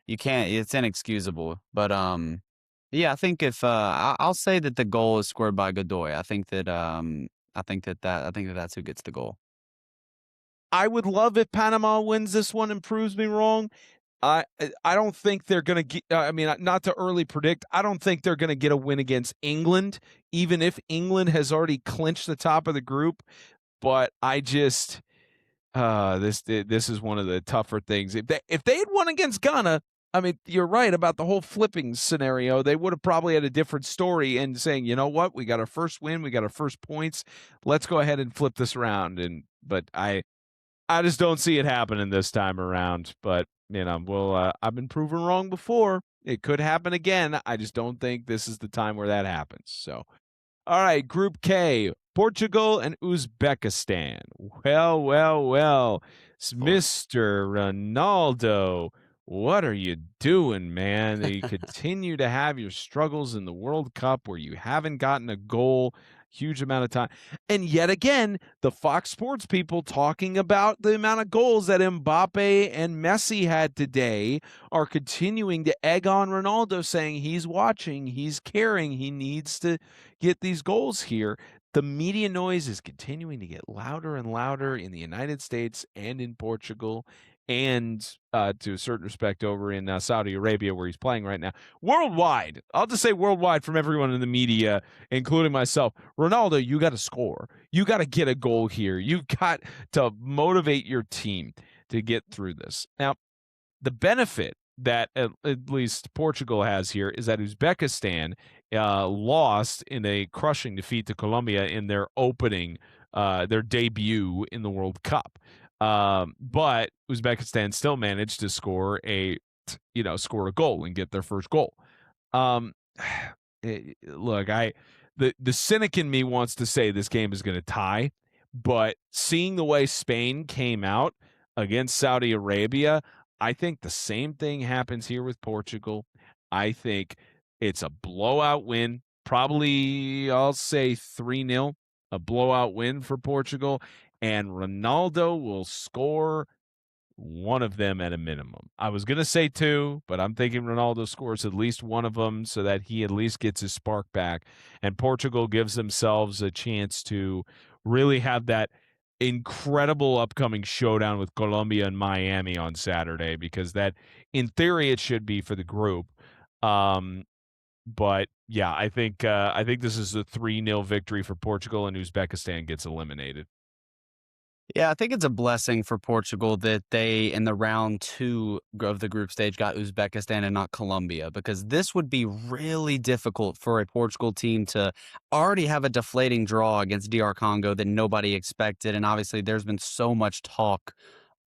you can't, it's inexcusable. But yeah, I think if I'll say that the goal is scored by Godoy. I think that that's who gets the goal. I would love if Panama wins this one and proves me wrong. I don't think they're going to get, I mean, not to early predict, I don't think they're going to get a win against England, even if England has already clinched the top of the group. But I just, this is one of the tougher things. If they had won against Ghana, I mean, you're right about the whole flipping scenario. They would have probably had a different story and saying, you know what, we got our first win, we got our first points. Let's go ahead and flip this around. But I just don't see it happening this time around. But I've been proven wrong before. It could happen again. I just don't think this is the time where that happens. So, all right, Group K, Portugal and Uzbekistan. Well, Mr. Ronaldo, what are you doing, man? You continue to have your struggles in the World Cup where you haven't gotten a goal huge amount of time. And yet again, the Fox Sports people talking about the amount of goals that Mbappe and Messi had today are continuing to egg on Ronaldo, saying he's watching, he's caring, he needs to get these goals here. The media noise is continuing to get louder and louder in the United States and in Portugal and to a certain respect over in Saudi Arabia where he's playing right now. Worldwide, I'll just say worldwide from everyone in the media, including myself, Ronaldo, you got to score. You got to get a goal here. You got to motivate your team to get through this. Now, the benefit that at least Portugal has here is that Uzbekistan lost in a crushing defeat to Colombia in their their debut in the World Cup. But Uzbekistan still managed to score a goal and get their first goal. Look, the cynic in me wants to say this game is going to tie, but seeing the way Spain came out against Saudi Arabia, I think the same thing happens here with Portugal. I think it's a blowout win, probably I'll say 3-0, a blowout win for Portugal. And Ronaldo will score one of them at a minimum. I was going to say 2, but I'm thinking Ronaldo scores at least one of them so that he at least gets his spark back. And Portugal gives themselves a chance to really have that incredible upcoming showdown with Colombia and Miami on Saturday, because that, in theory, it should be for the group. But yeah, I think this is a 3-0 victory for Portugal, and Uzbekistan gets eliminated. Yeah, I think it's a blessing for Portugal that they, in the round 2 of the group stage, got Uzbekistan and not Colombia, because this would be really difficult for a Portugal team to already have a deflating draw against DR Congo that nobody expected. And obviously, there's been so much talk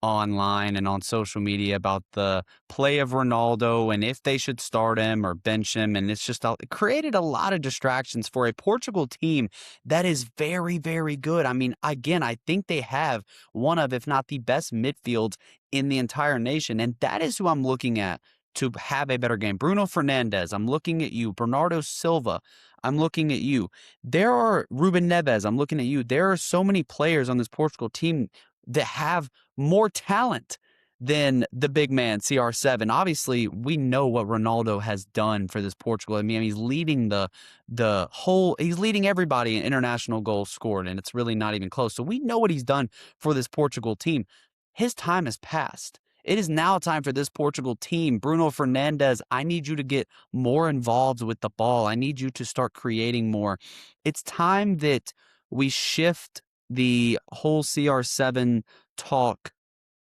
online and on social media about the play of Ronaldo and if they should start him or bench him. And it's just it created a lot of distractions for a Portugal team that is very, very good. I mean, again, I think they have one of, if not the best midfield in the entire nation. And that is who I'm looking at to have a better game. Bruno Fernandes, I'm looking at you. Bernardo Silva, I'm looking at you. There are Ruben Neves, I'm looking at you. There are so many players on this Portugal team that have more talent than the big man, CR7. Obviously, we know what Ronaldo has done for this Portugal. I mean, he's leading he's leading everybody in international goals scored, and it's really not even close. So we know what he's done for this Portugal team. His time has passed. It is now time for this Portugal team. Bruno Fernandes, I need you to get more involved with the ball. I need you to start creating more. It's time that we shift the whole CR7 talk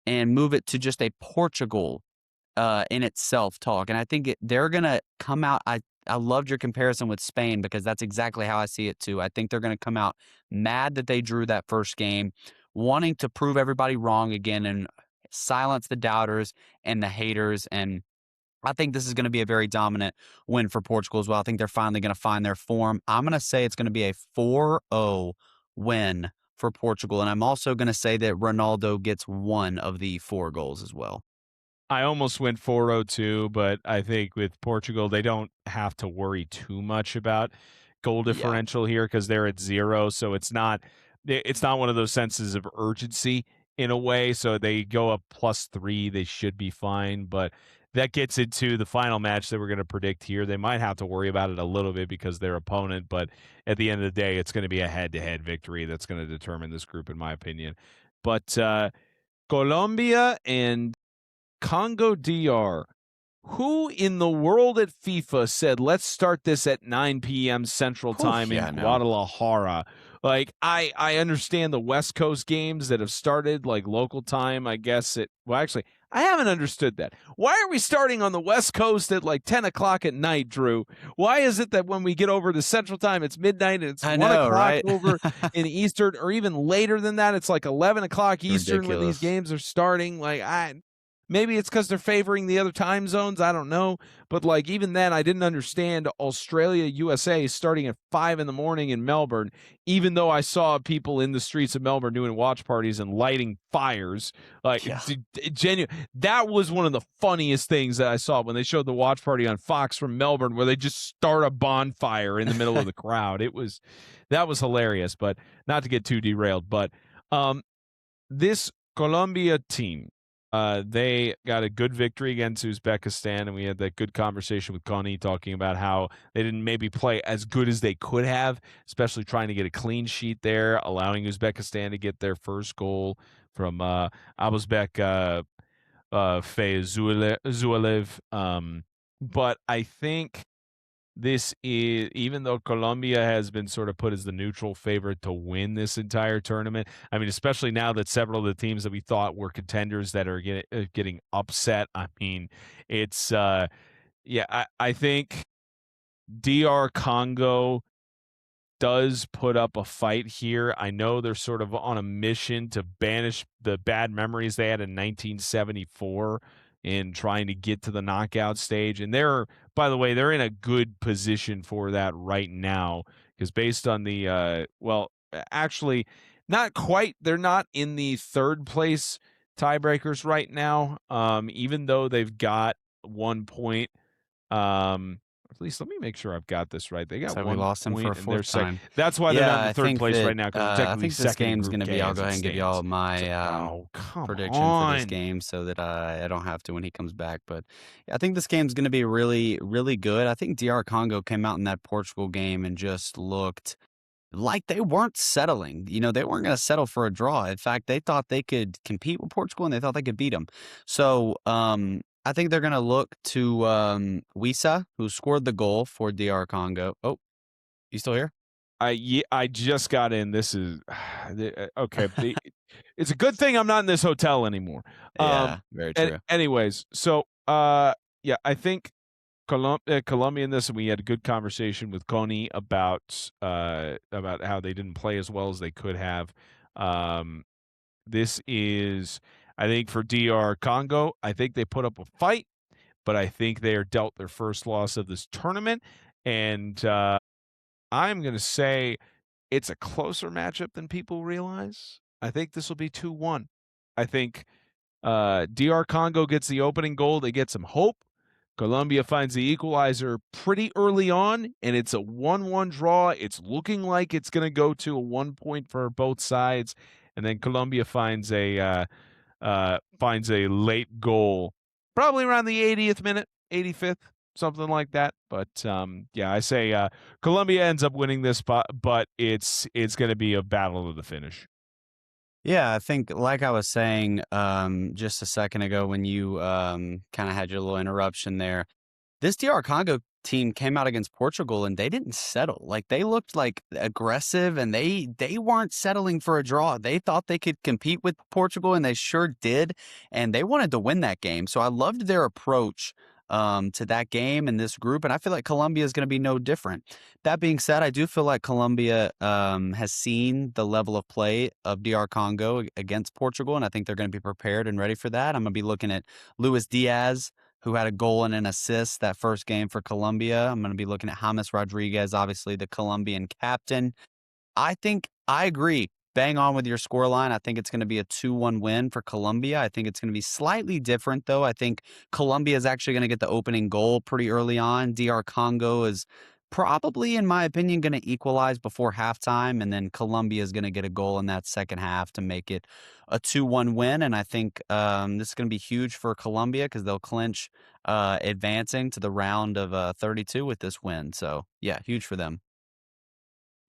and move it to just a Portugal in itself talk. And I think they're going to come out. I loved your comparison with Spain, because that's exactly how I see it too. I think they're going to come out mad that they drew that first game, wanting to prove everybody wrong again and silence the doubters and the haters. And I think this is going to be a very dominant win for Portugal as well. I think they're finally going to find their form. I'm going to say it's going to be a 4-0 win for Portugal. And I'm also going to say that Ronaldo gets one of the 4 goals as well. I almost went 4-0 but I think with Portugal, they don't have to worry too much about goal differential here because they're at 0. So it's not one of those senses of urgency in a way. So they go up +3, they should be fine. But that gets into the final match that we're going to predict here. They might have to worry about it a little bit because their opponent, but at the end of the day, it's going to be a head-to-head victory that's going to determine this group, in my opinion. But Colombia and Congo DR. Who in the world at FIFA said, let's start this at 9 p.m. Central Time in Guadalajara? Like, I understand the West Coast games that have started, like, local time, I guess. Actually, I haven't understood that. Why are we starting on the West Coast at, like, 10 o'clock at night, Drew? Why is it that when we get over to Central Time, it's midnight and it's 1 o'clock right? over in Eastern, or even later than that? It's like 11 o'clock Eastern when these games are starting. Like, maybe it's because they're favoring the other time zones. I don't know. But, like, even then, I didn't understand Australia, USA starting at 5 in the morning in Melbourne, even though I saw people in the streets of Melbourne doing watch parties and lighting fires. Like, genuine. That was one of the funniest things that I saw when they showed the watch party on Fox from Melbourne, where they just start a bonfire in the middle of the crowd. That was hilarious, but not to get too derailed. But this Colombia team, they got a good victory against Uzbekistan, and we had that good conversation with Connie talking about how they didn't maybe play as good as they could have, especially trying to get a clean sheet there, allowing Uzbekistan to get their first goal from Abuzbek Zualev. But I think this is, even though Colombia has been sort of put as the neutral favorite to win this entire tournament, I mean, especially now that several of the teams that we thought were contenders that are getting upset. I mean, it's I think DR Congo does put up a fight here. I know they're sort of on a mission to banish the bad memories they had in 1974 in trying to get to the knockout stage. And by the way, they're in a good position for that right now, because based on the, actually, not quite. They're not in the third place tiebreakers right now, even though they've got 1 point. At least let me make sure I've got this right. They got So 1 we lost them for a point in their fourth time. That's why they're not in the third think place that, right now, because I technically think this second in game's Group going to K be, I'll as go it ahead and give y'all stands. my Come prediction for this on. game so that I don't have to when he comes back. But I think this game's going to be really, really good. I think DR Congo came out in that Portugal game and just looked like they weren't settling. You know, they weren't going to settle for a draw. In fact, they thought they could compete with Portugal and they thought they could beat them. So I think they're going to look to Wisa, who scored the goal for DR Congo. Oh, you still here? I just got in. This is okay. It's a good thing I'm not in this hotel anymore. Yeah, very true. Anyways, so I think Colombia in this, and we had a good conversation with Coney about how they didn't play as well as they could have. This is, I think, for DR Congo, I think they put up a fight, but I think they are dealt their first loss of this tournament, and I'm going to say it's a closer matchup than people realize. I think this will be 2-1. I think DR Congo gets the opening goal. They get some hope. Colombia finds the equalizer pretty early on, and it's a 1-1 draw. It's looking like it's going to go to a 1 point for both sides, and then Colombia finds a late goal, probably around the 80th minute, 85th, something like that. But I say Colombia ends up winning this, but it's going to be a battle to the finish. Yeah, I think, like I was saying just a second ago when you kind of had your little interruption there, this DR Congo team came out against Portugal and they didn't settle. Like, they looked like aggressive and they weren't settling for a draw. They thought they could compete with Portugal and they sure did. And they wanted to win that game. So I loved their approach to that game and this group. And I feel like Colombia is going to be no different. That being said, I do feel like Colombia has seen the level of play of DR Congo against Portugal. And I think they're going to be prepared and ready for that. I'm going to be looking at Luis Diaz, who had a goal and an assist that first game for Colombia. I'm going to be looking at James Rodriguez, obviously the Colombian captain. I think I agree. Bang on with your scoreline. I think it's going to be a 2-1 win for Colombia. I think it's going to be slightly different, though. I think Colombia is actually going to get the opening goal pretty early on. DR Congo is probably, in my opinion, going to equalize before halftime, and then Colombia is going to get a goal in that second half to make it a 2-1 win. And I think this is going to be huge for Colombia because they'll clinch advancing to the round of 32 with this win. So, yeah, huge for them.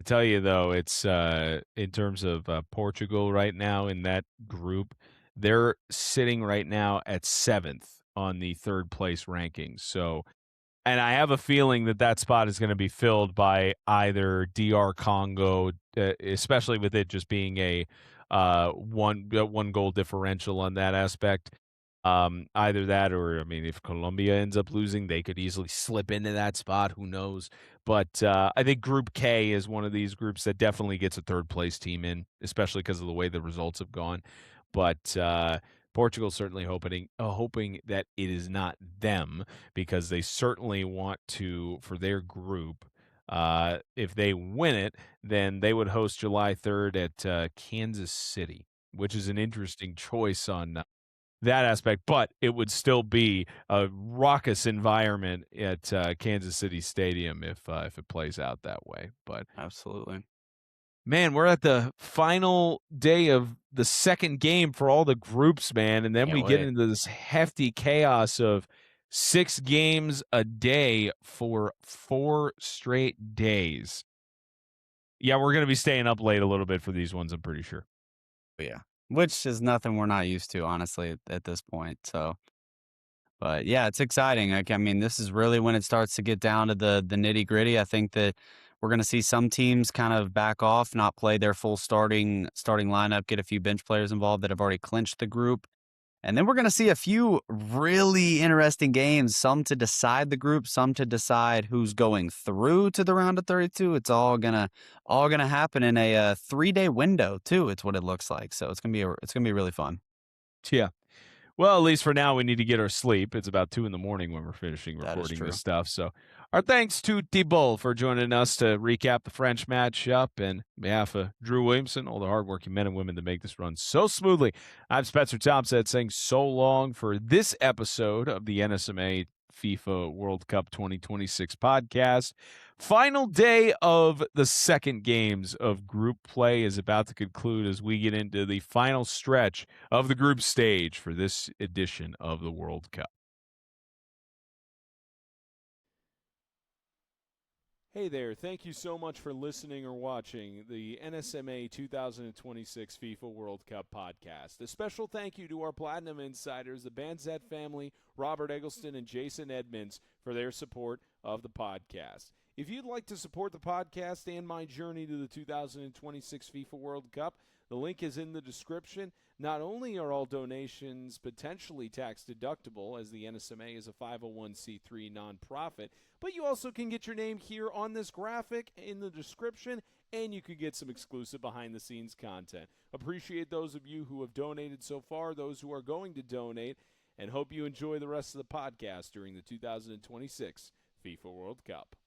I tell you, though, it's in terms of Portugal right now in that group, They're sitting right now at 7th on the third place rankings. So, and I have a feeling that spot is going to be filled by either DR Congo, especially with it just being a one goal differential on that aspect. Either that, or I mean, if Colombia ends up losing, they could easily slip into that spot. Who knows? But I think Group K is one of these groups that definitely gets a third place team in, especially because of the way the results have gone. But Portugal's certainly hoping that it is not them, because they certainly want to, for their group. If they win it, then they would host July 3rd at Kansas City, which is an interesting choice on that aspect, but it would still be a raucous environment at Kansas City Stadium if it plays out that way. But Absolutely. man, we're at the final day of the second game for all the groups, man, and then Can't we get wait. into this hefty chaos of 6 games a day for 4 straight days. Yeah, we're going to be staying up late a little bit for these ones, I'm pretty sure. Yeah. Which is nothing we're not used to, honestly, at this point. So, but yeah, it's exciting. Like, I mean, this is really when it starts to get down to the nitty gritty. I think that we're going to see some teams kind of back off, not play their full starting lineup, get a few bench players involved that have already clinched the group. And then we're going to see a few really interesting games, some to decide the group, some to decide who's going through to the round of 32. It's all going to happen in a 3-day window too. It's what it looks like. So it's going to be really fun. Yeah. Well, at least for now, we need to get our sleep. It's about 2 in the morning when we're finishing That is recording true. this stuff. So, our thanks to Thibault for joining us to recap the French matchup. And on behalf of Drew Williamson, all the hardworking men and women that make this run so smoothly, I'm Spencer Thompson saying so long for this episode of the NSMA FIFA World Cup 2026 podcast. Final day of the second games of group play is about to conclude as we get into the final stretch of the group stage for this edition of the World Cup. Hey there, thank you so much for listening or watching the NSMA 2026 FIFA World Cup podcast. A special thank you to our Platinum Insiders, the Banzet family, Robert Eggleston and Jason Edmonds, for their support of the podcast. If you'd like to support the podcast and my journey to the 2026 FIFA World Cup, the link is in the description. Not only are all donations potentially tax deductible, as the NSMA is a 501c3 nonprofit, but you also can get your name here on this graphic in the description, and you can get some exclusive behind-the-scenes content. Appreciate those of you who have donated so far, those who are going to donate, and hope you enjoy the rest of the podcast during the 2026 FIFA World Cup.